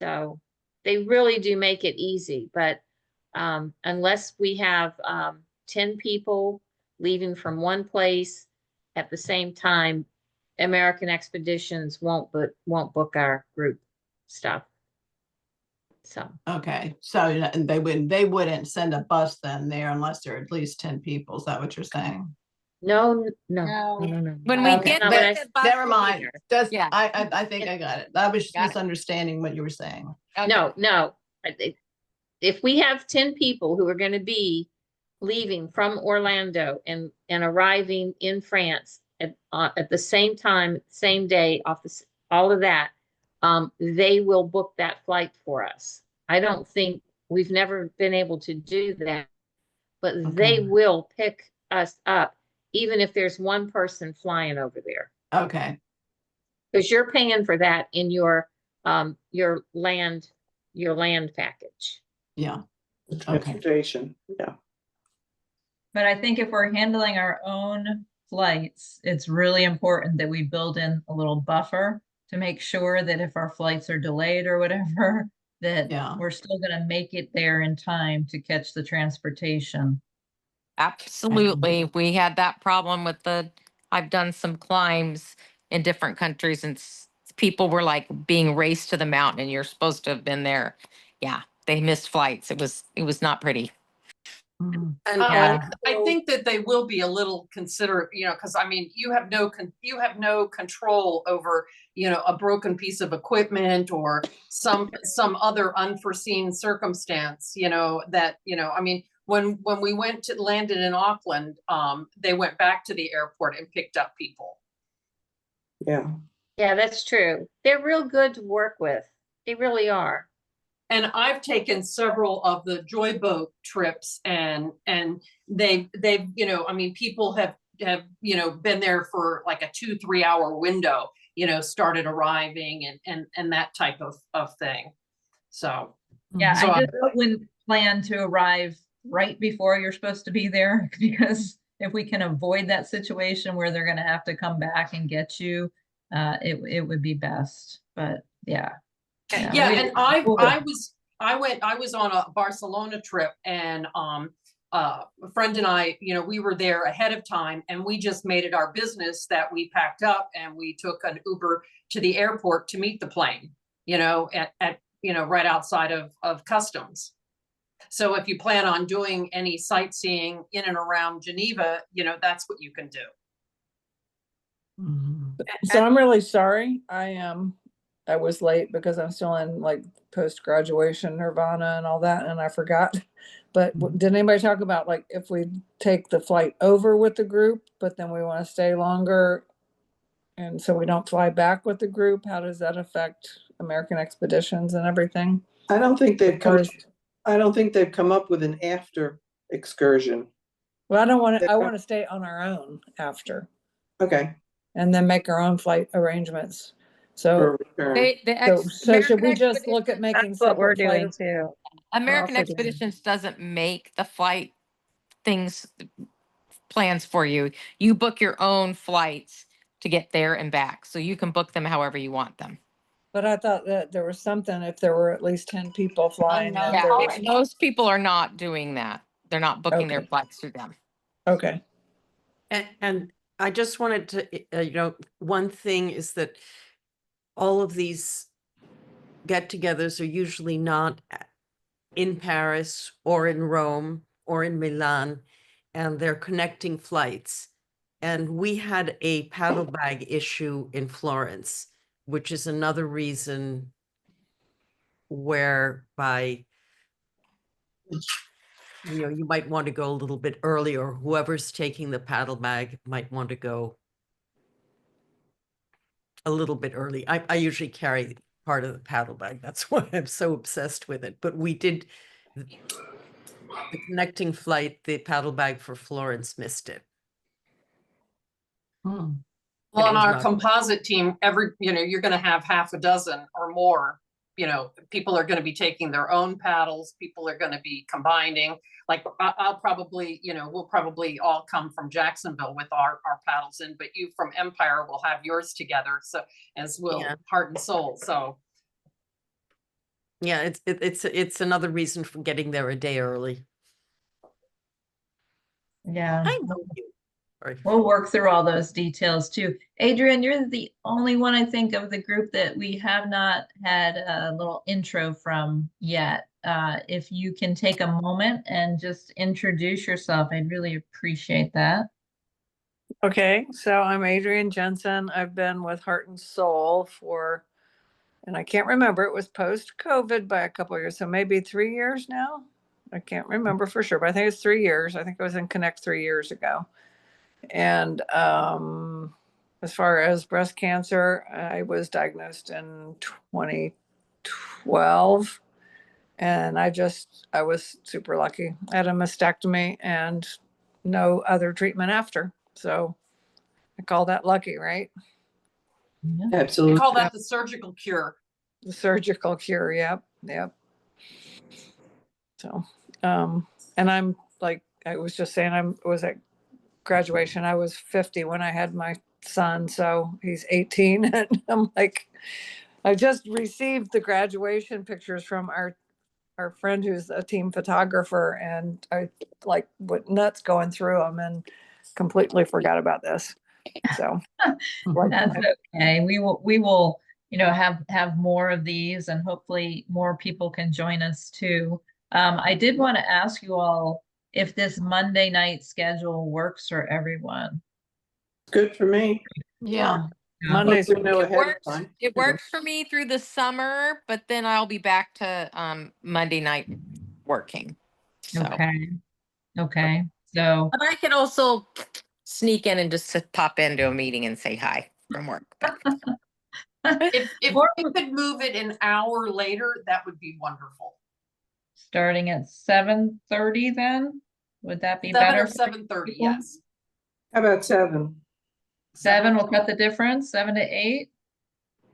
So they really do make it easy, but unless we have 10 people leaving from one place at the same time, American Expeditions won't book our group stuff. So, Okay, so they wouldn't send a bus then there unless there are at least 10 people. Is that what you're saying? no, no. No. When we Okay. get No, to but I- the bus Never mind. here. Just, Yeah. I think I got it. I was just Got it. misunderstanding what you were saying. Okay. No. If we have 10 people who are going to be leaving from Orlando and arriving in France at the same time, same day, all of that, they will book that flight for us. I don't think, we've never been able to do that, but they Okay. will pick us up, even if there's one person flying over there. Okay, Because you're paying for that in your land package. yeah, The Okay. transportation, yeah. But I think if we're handling our own flights, it's really important that we build in a little buffer to make sure that if our flights are delayed or whatever, that Yeah. we're still gonna make it there in time to catch the transportation. Absolutely. We had that problem with I've done some climbs in different countries and people were like being raced to the mountain and you're supposed to have been there. Yeah, they missed flights. It was not pretty. Mhm. And Yeah. I think that they will be a little considerate, because I mean, you have no control over, a broken piece of equipment or some other unforeseen circumstance, that, I mean, when we landed in Auckland, they went back to the airport and picked up people. Yeah. Yeah, that's true. They're real good to work with. They really are. And I've taken several of the joy boat trips and they've, I mean, people have, been there for like a 2-3 hour window, started arriving and that type of thing. So, Yeah, So I just wouldn't plan to arrive right before you're supposed to be there because if we can avoid that situation where they're gonna have to come back and get you, it would be best, but yeah. yeah, we- and I was on a Barcelona trip and a friend and I, we were there ahead of time and we just made it our business that we packed up and we took an Uber to the airport to meet the plane, at right outside of customs. So if you plan on doing any sightseeing in and around Geneva, that's what you can do. Mhm. So I'm really sorry. I was late because I'm still in like post-graduation nirvana and all that, and I forgot. But did anybody talk about like if we take the flight over with the group, but then we want to stay longer and so we don't fly back with the group, how does that affect American Expeditions and everything? I don't think they've come, Because- I don't think they've come up with an after excursion. Well, I don't want to, I want to stay on our own after Okay. and then make our own flight arrangements. So, for return. so should we just look at making That's what we're separate flight? doing too. American also doing- Expeditions doesn't make the flight plans for you. You book your own flights to get there and back. So you can book them however you want them. But I thought that there was something, if there were at least 10 people flying. that Yeah, there was- most people are not doing that. They're not booking their Okay. flights through them. Okay, And I just wanted to, one thing is that all of these get-togethers are usually not in Paris or in Rome or in Milan, and they're connecting flights. And we had a paddle bag issue in Florence, which is another reason whereby you might want to go a little bit early, or whoever's taking the paddle bag might want to go a little bit early. I usually carry part of the paddle bag. That's why I'm so obsessed with it. But we did the connecting flight, the paddle bag for Florence missed it. Hmm. Well, It on is our not- composite team, you're going to have half a dozen or more you know, people are gonna be taking their own paddles, people are gonna be combining. Like I'll probably, you know, we'll probably all come from Jacksonville with our paddles in, but you from Empire will have yours together. So as will Yeah. Heart and Soul. So Yeah, it's another reason for getting there a day early. Yeah. I know you. Sorry. We'll work through all those details too. Adrian, you're the only one I think of the group that we have not had a little intro from yet. If you can take a moment and just introduce yourself, I'd really appreciate that. Okay, so I'm Adrian Jensen. I've been with Heart and Soul for, and I can't remember, it was post-COVID by a couple of years, so maybe 3 years now. I can't remember for sure, but I think it's 3 years. I think I was in Connect 3 years ago. And as far as breast cancer, I was diagnosed in 2012. And I was super lucky. I had a mastectomy and no other treatment after. So I call that lucky, right? Yeah. we Absolutely. call that the surgical cure. The surgical cure. Yep. Yep. So, and I'm like, I was just saying, I was at graduation. I was 50 when I had my son. So he's 18. And I'm like, I just received the graduation pictures from our friend who's a team photographer, and I like went nuts going through them and completely forgot about this. So like, That's okay. We will, you know, have more of these and hopefully more people can join us too. I did want to ask you all if this Monday night schedule works for everyone. Good for me. Yeah. Mondays We know It ahead of works, time. it works for me through the summer, but then I'll be back to Monday night working. So, Okay. Okay. So but I can also sneak in and just pop into a meeting and say hi from work. If Or- we could move it an hour later, that would be wonderful. starting at 7:30 then? Would that be 7 better? or for 7:30, people? yes. How about 7? 7 will cut the difference, 7 to 8.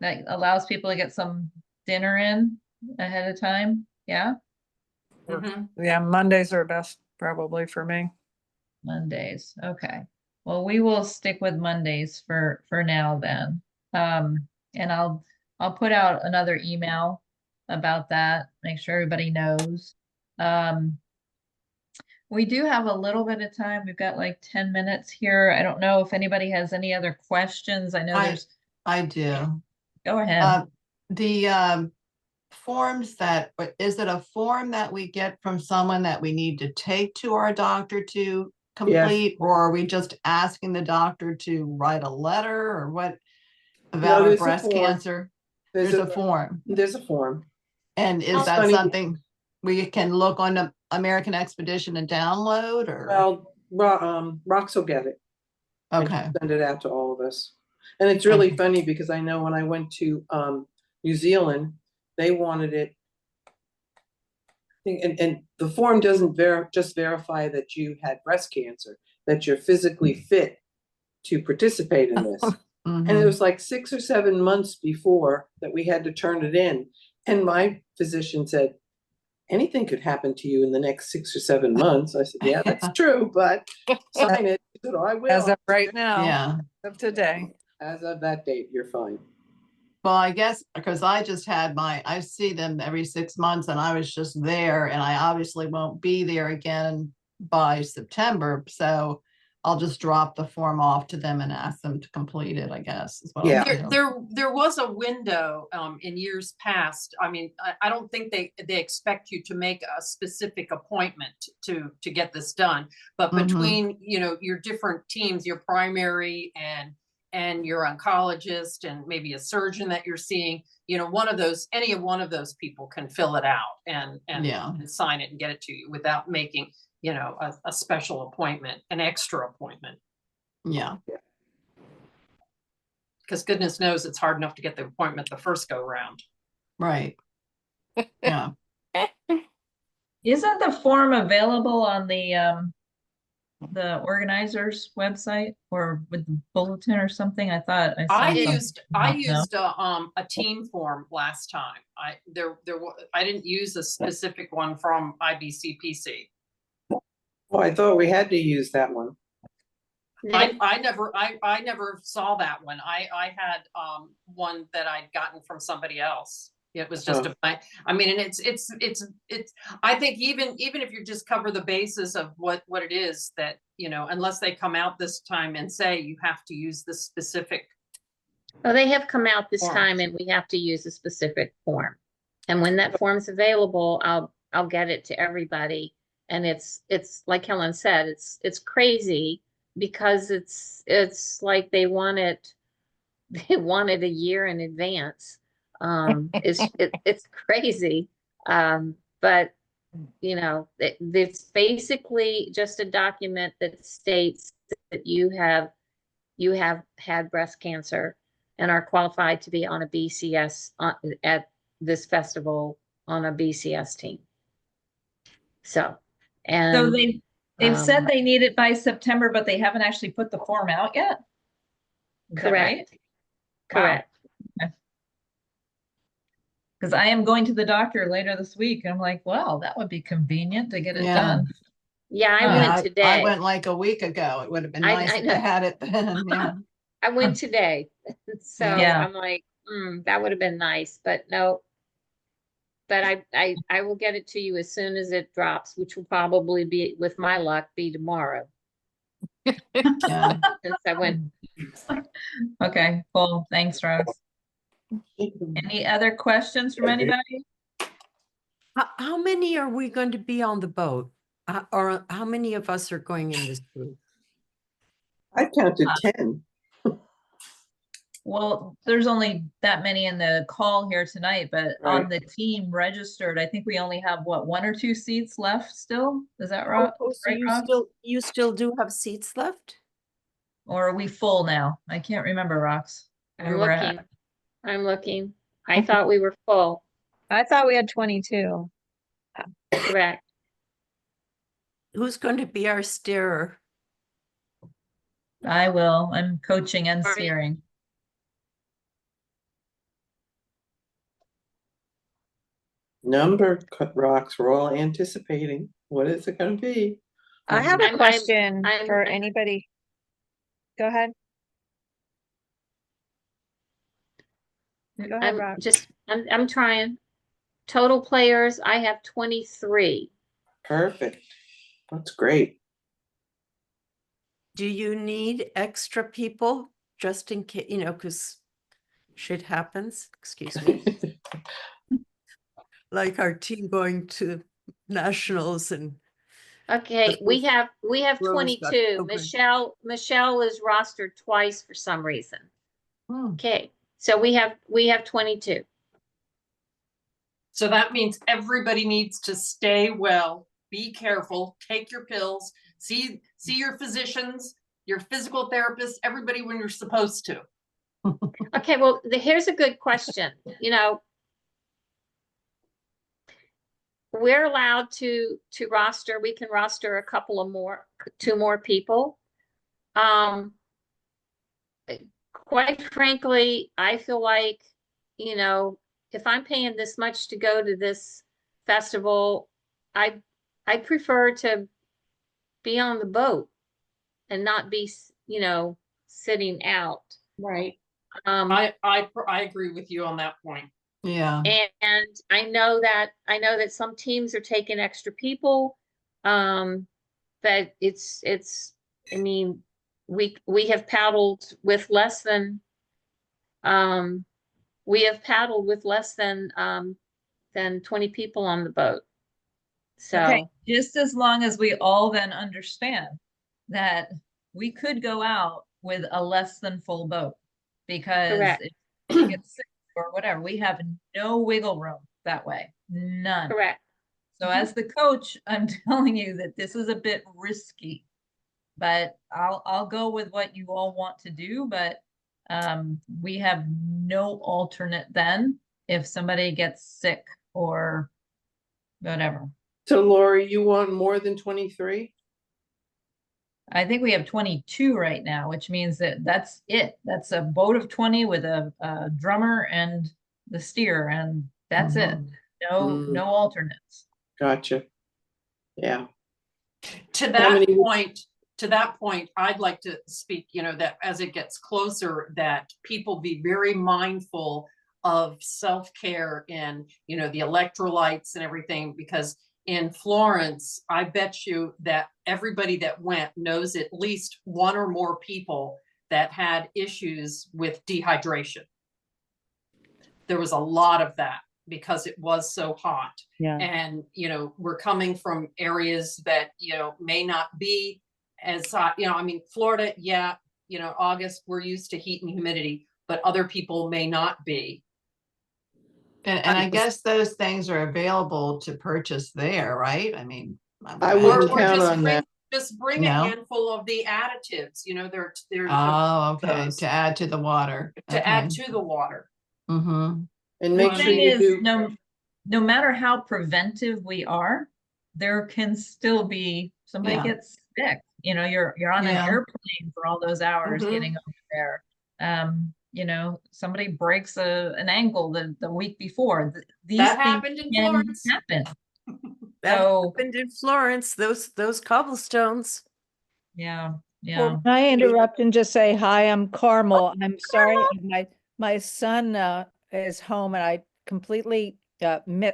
That allows people to get some dinner in ahead of time. Yeah, Mhm. yeah, Mondays are best probably for me. Mondays. Okay. Well, we will stick with Mondays for now then. And I'll put out another email about that, make sure everybody knows. We do have a little bit of time. We've got like 10 minutes here. I don't know if anybody has any other questions. I know I do. go ahead. The forms is it a form that we get from someone that we need to take to our doctor to complete? Or are we just asking the doctor to write a letter or what about our there's a breast form. cancer? There's a form. There's a form. And is It's that funny. something we can look on the American Expedition and download or? Well, Rox will get it. and Okay. Send it out to all of us. And it's really funny because I know when I went to New Zealand, they wanted it. And the form doesn't just verify that you had breast cancer, that you're physically fit to participate in this. And it was like 6 or 7 months before that we had to turn it in. And my physician said, anything could happen to you in the next 6 or 7 months. I said, yeah, that's true, but sign it. He said, oh, I will. As of right now, Yeah. of today. As of that date, you're fine. Well, I guess because I just had I see them every 6 months and I was just there and I obviously won't be there again by September. So I'll just drop the form off to them and ask them to complete it, I guess. Is what Yeah. I'll do. There was a window in years past. I mean, I don't think they expect you to make a specific appointment to get this done. But Mhm. between, you know, your different teams, your primary and your oncologist and maybe a surgeon that you're seeing, you know, any one of those people can fill it out and sign it and get it to you without making, you know, a special appointment, an extra appointment. Yeah. Because goodness knows it's hard enough to get the appointment the first go round. Right. Yeah. Isn't the form available on the the organizers website or with the bulletin or something? I thought I saw I something. used a team form last time. I didn't use a specific one from IBCPC. Oh, I thought we had to use that one. I never saw that one. I had one that I'd gotten from somebody else. It was just I mean, and it's I think even if you just cover the basis of what it is that, you know, unless they come out this time and say you have to use this specific. Well, they have come out this Form. time and we have to use a specific form. And when that form's available, I'll get it to everybody. And it's like Helen said, it's crazy because it's like they want it a year in advance. It's crazy. But you know, it's basically just a document that states that you have had breast cancer and are qualified to be on a BCS at this festival on a BCS team. So, and So they've said um, they need it by September, but they haven't actually put the form out yet? Is that right? correct. Correct. Because I am going to the doctor later this week. And I'm like, well, that would be convenient to get it Yeah. done. Yeah, I Yeah, went I today. went like a week ago. It would have been I- nice I if know. I had it then. Yeah. I went today. So Yeah. I'm like, that would have been nice, but no. But I will get it to you as soon as it drops, which will probably be, with my luck, be tomorrow. Yeah. Since I went, Okay, cool. Thanks, Rose. Any other questions from anybody? How many are we going to be on the boat? Or how many of us are going in this group? I counted 10. Well, there's only that many in the call here tonight, but on Right. the team registered, I think we only have what, 1 or 2 seats left still? Is that right? Oh, so Right, Rox? you still do have seats left? Or are we full now? I can't remember, Rox. I'm where we're at. looking. I'm looking. I thought we were full. I thought we had 22. Correct. Who's going to be our steerer? I will. I'm coaching and Right. steering. Number rocks, we're all anticipating. What is it going to be? I have I'm- a question I'm- for anybody. Go ahead. Go ahead, Rob. I'm trying. Total players, I have 23. Perfect. That's great. Do you need extra people just in case, you know, because shit happens, excuse me, like our team going to nationals and Okay, we have Rose got 22. open. Michelle is rostered twice for some reason. Hmm. Okay, so we have 22. So that means everybody needs to stay well, be careful, take your pills, see your physicians, your physical therapist, everybody when you're supposed to. Okay, well, here's a good question. You know, we're allowed to roster, we can roster a couple of two more people. Quite frankly, I feel like, you know, if I'm paying this much to go to this festival, I prefer to be on the boat and not be, you know, sitting out. Right. I agree with you on that point. Yeah. And I know that some teams are taking extra people. But I mean, we have paddled with less than 20 people on the boat. Okay, So, just as long as we all then understand that we could go out with a less than full boat. Because Correct. if we get sick or whatever, we have no wiggle room that way, none. correct. So as the coach, I'm telling you that this is a bit risky, but I'll go with what you all want to do, but we have no alternate then if somebody gets sick or whatever. So Lori, you want more than 23? I think we have 22 right now, which means that that's it. That's a boat of 20 with a drummer and the steer, and that's it. Mhm. No alternates. Gotcha. Yeah. To How that many- point, I'd like to speak, that as it gets closer, that people be very mindful of self-care and, the electrolytes and everything, because in Florence, I bet you that everybody that went knows at least one or more people that had issues with dehydration. There was a lot of that because it was so hot. Yeah. And, we're coming from areas that, may not be as hot, Florida, yeah, August, we're used to heat and humidity, but other people may not be. And I was- guess those things are available to purchase there, right? I mean. I Or, wouldn't or count just on bring, that. just bring a No? handful of the additives, there's Oh, okay, those to add to the water. to add to the water. Mm-hmm. And make The sure thing you is, do. no matter how preventive we are, there can still be somebody Yeah. gets sick. You're on an Yeah. airplane for all those hours Mhm. getting over there. Somebody breaks an ankle the week before. These That things happened in can Florence. happen. That So happened in Florence, those cobblestones. yeah, yeah. Well, can I interrupt and just say, hi, I'm Carmel. I'm sorry, my son is home and I completely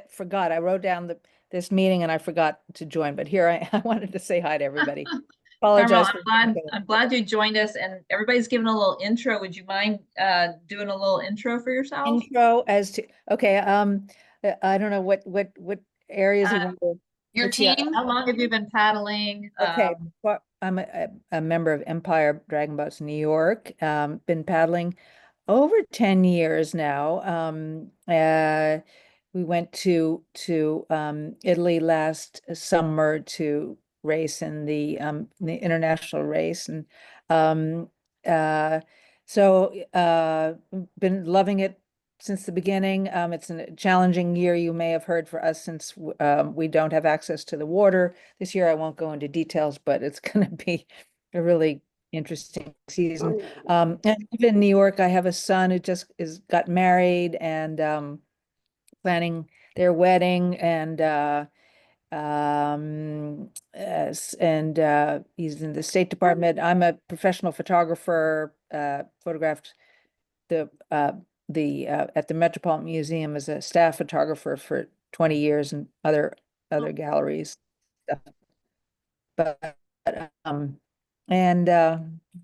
forgot. I wrote down this meeting and I forgot to join, but here I wanted to say hi to everybody. Carmel, Apologize. for I'm glad you joined us, and everybody's giving a little intro. Would you mind doing a little intro for yourself? intro as to, okay, I don't know what areas you Uh, want to. Your let's see, team, How long have you been paddling? Okay, well, I'm a member of Empire Dragon Boats New York. Been paddling over 10 years now. We went to Italy last summer to race in the international race, and been loving it since the beginning. It's a challenging year, you may have heard, for us, since we don't have access to the water. This year I won't go into details, but it's going to be a really interesting season. And I live in New York. I have a son who just got married and planning their wedding, and he's in the State Department. I'm a professional photographer, photographed at the Metropolitan Museum as a staff photographer for 20 years and other galleries stuff. But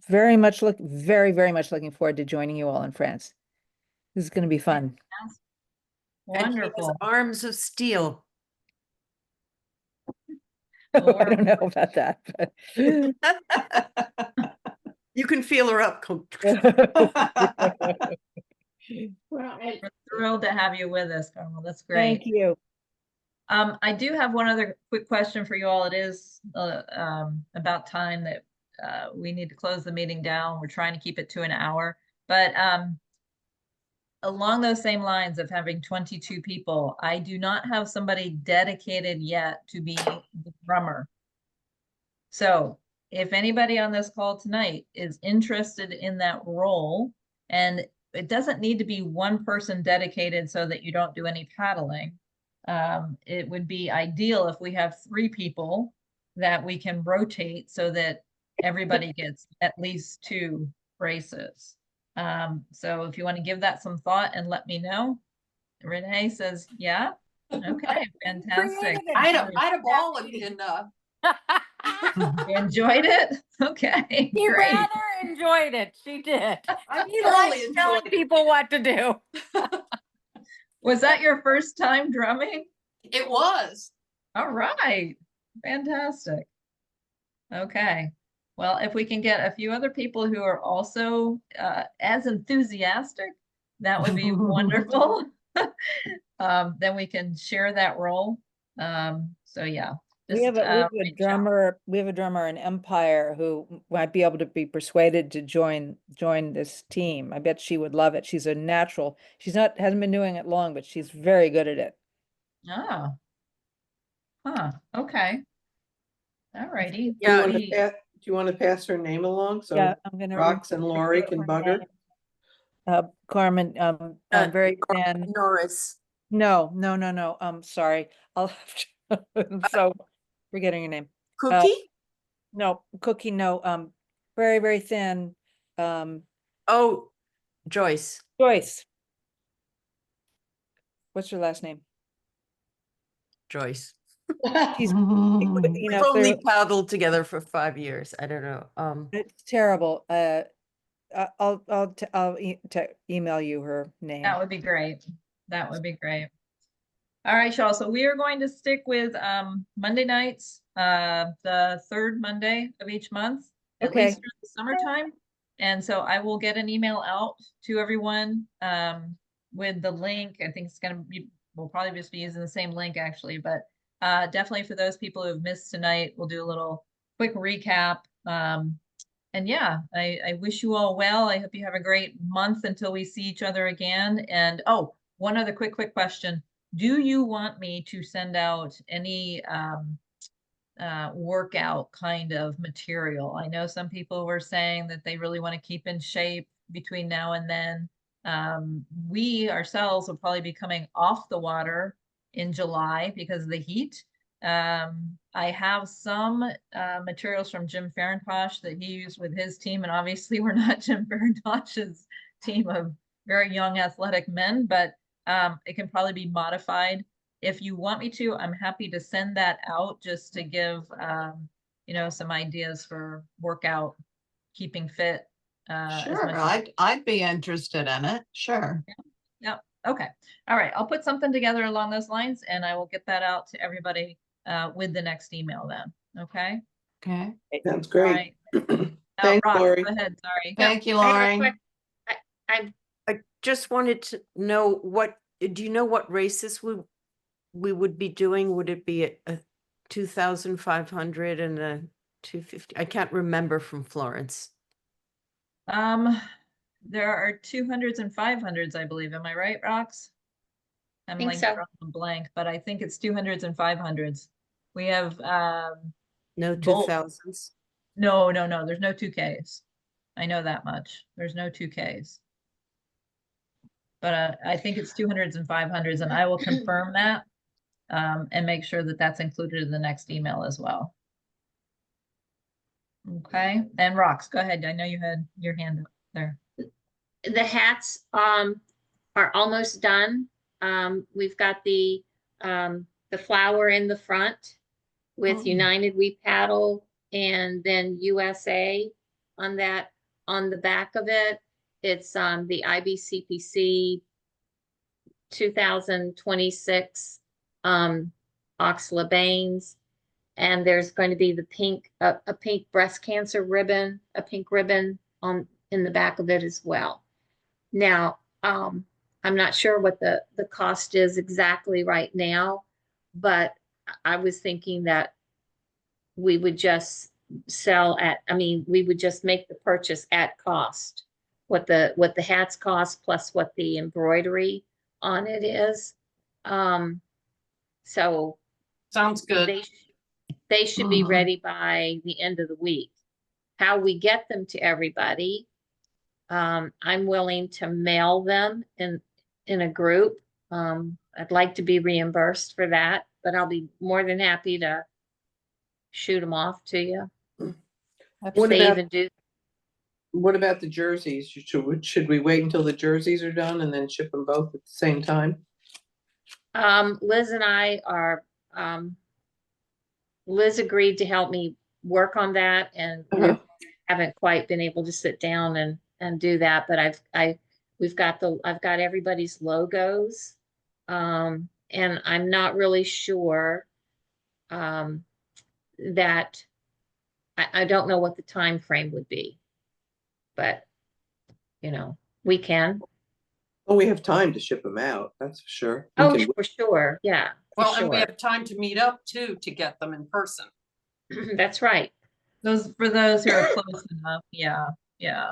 very much looking forward to joining you all in France. This is going to be fun. And he has Wonderful. arms of steel. I don't know about that, but You can feel her up. Well, We're thrilled to have you with us, Carmel. That's great. thank you. I do have one other quick question for you all. It is about time that we need to close the meeting down. We're trying to keep it to an hour, but along those same lines of having 22 people, I do not have somebody dedicated yet to be the drummer. So if anybody on this call tonight is interested in that role, and it doesn't need to be one person dedicated so that you don't do any paddling. It would be ideal if we have 3 people that we can rotate so that everybody gets at least 2 races. So if you want to give that some thought and let me know. Renee says, yeah. Okay, fantastic. I had a ball in You enjoyed it? Okay, He great. rather enjoyed it. She did. I He thoroughly likes telling enjoyed it. people what to do. Was that your first time drumming? It was. All right, fantastic. Okay, well, if we can get a few other people who are also as enthusiastic, that would be wonderful. Then we can share that role. So yeah. We have a reach out. drummer. We have a drummer in Empire who might be able to be persuaded to join this team. I bet she would love it. She's a natural. Hasn't been doing it long, but she's very good at it. Oh. Huh, okay. All righty. Yeah, You you want to pass her name along? So Yeah, I'm gonna. Rox and Lori repeat can her bug her? name. Carmen, Uh, I'm very thin. Norris. No, sorry. I'll have to, I'm so forgetting your name. Cookie? No, Cookie, no, very, very thin. Oh, Joyce. Joyce. What's her last name? Joyce. She's, you We've know, only clearly, paddled together for 5 years. I don't know. it's terrible. I'll email you her name. That would be great. That would be great. All right, y'all. So we are going to stick with Monday nights, the third Monday of each month, at Okay. least through the summertime. And so I will get an email out to everyone with the link. I think it's gonna be, we'll probably just be using the same link actually, but definitely for those people who have missed tonight, we'll do a little quick recap. And yeah, I wish you all well. I hope you have a great month until we see each other again. And oh, one other quick question. Do you want me to send out any workout kind of material? I know some people were saying that they really want to keep in shape between now and then. We ourselves will probably be coming off the water in July because of the heat. I have some materials from Jim Farintosh that he used with his team, and obviously we're not Jim Farintosh's team of very young athletic men, but it can probably be modified. If you want me to, I'm happy to send that out just to give you know, some ideas for workout, keeping fit. As Sure, much as I'd be interested in it. Sure. Yep. Okay. All right. I'll put something together along those lines and I will get that out to everybody with the next email then. Okay. Okay. Sounds All great. right. Now, Thanks, Rox, Lori. go ahead. Sorry. Thank you, I have a Lori. quick- I I just wanted to know do you know what races we would be doing? Would it be a 2,500 and a 250? I can't remember from Florence. There are 200s and 500s, I believe. Am I right, Rox? I'm think like so. drawing a blank, but I think it's 200s and 500s. We have No Bolt. 2000s. No, there's no 2Ks. I know that much. There's no 2Ks. But I think it's 200s and 500s, and I will confirm that and make sure that that's included in the next email as well. Okay, and Rox, go ahead. I know you had your hand up there. The hats are almost done. We've got the flower in the front with Oh. United We Paddle and then USA on that, on the back of it. It's the IBCPC 2026 Oxla Baines. And there's going to be the pink, a pink breast cancer ribbon, a pink ribbon on in the back of it as well. Now, I'm not sure what the cost is exactly right now, but I was thinking that we would just sell at, I mean, we would just make the purchase at cost. What the hats cost plus what the embroidery on it is. So Sounds good. they should be Mhm. ready by the end of the week. How we get them to everybody, I'm willing to mail them in a group. I'd like to be reimbursed for that, but I'll be more than happy to shoot them off to you. What Save about, and do. what about the jerseys? Should we wait until the jerseys are done and then ship them both at the same time? Liz and I are, Liz agreed to help me work on that and we Uh-huh. haven't quite been able to sit down and do that, but I've got everybody's logos. And I'm not really sure, that I don't know what the time frame would be. But, you know, we can. Well, we have time to ship them out, that's for sure. We Oh, can- for sure, yeah. for Well, and we sure. have time to meet up too, to get them in person. That's right. Those for those who are close enough. Yeah.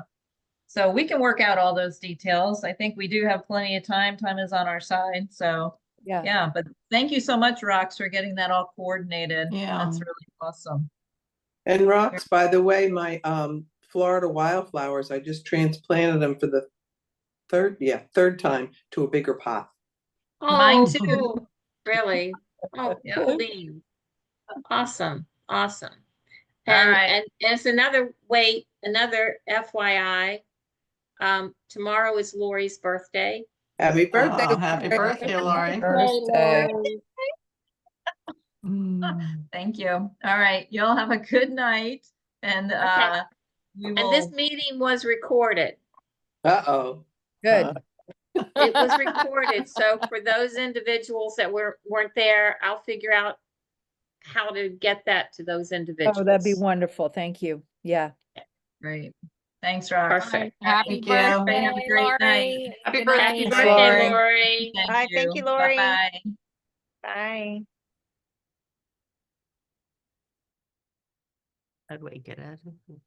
So we can work out all those details. I think we do have plenty of time. Time is on our side. So yeah, but thank you so much, Rox, for getting that all coordinated. Yeah. That's really awesome. And rocks, by the way, my Florida wildflowers, I just transplanted them for the third time to a bigger pot. Mine Oh, too. cool. Really? Oh, Yeah. cool beans. Awesome, awesome. All And, right. and it's another FYI. Tomorrow is Lori's birthday. Happy birthday. Oh, happy birthday, Lori. Birthday. Lori. Thank you. All right. Y'all have a good night and we And this will, meeting was recorded. Uh-oh. Good. It was recorded, so for those individuals that weren't there, I'll figure out how to get that to those individuals. Oh, that'd be wonderful. Thank you. Yeah. great. Thanks, Rox. Perfect. Happy Thank you. Everybody have a birthday, great night. Lori. Happy Good birthday. night. Happy Thanks, birthday, Lori. Lori. Thank Bye, you. thank you, Lori. Bye-bye. Bye. How do I get out of here?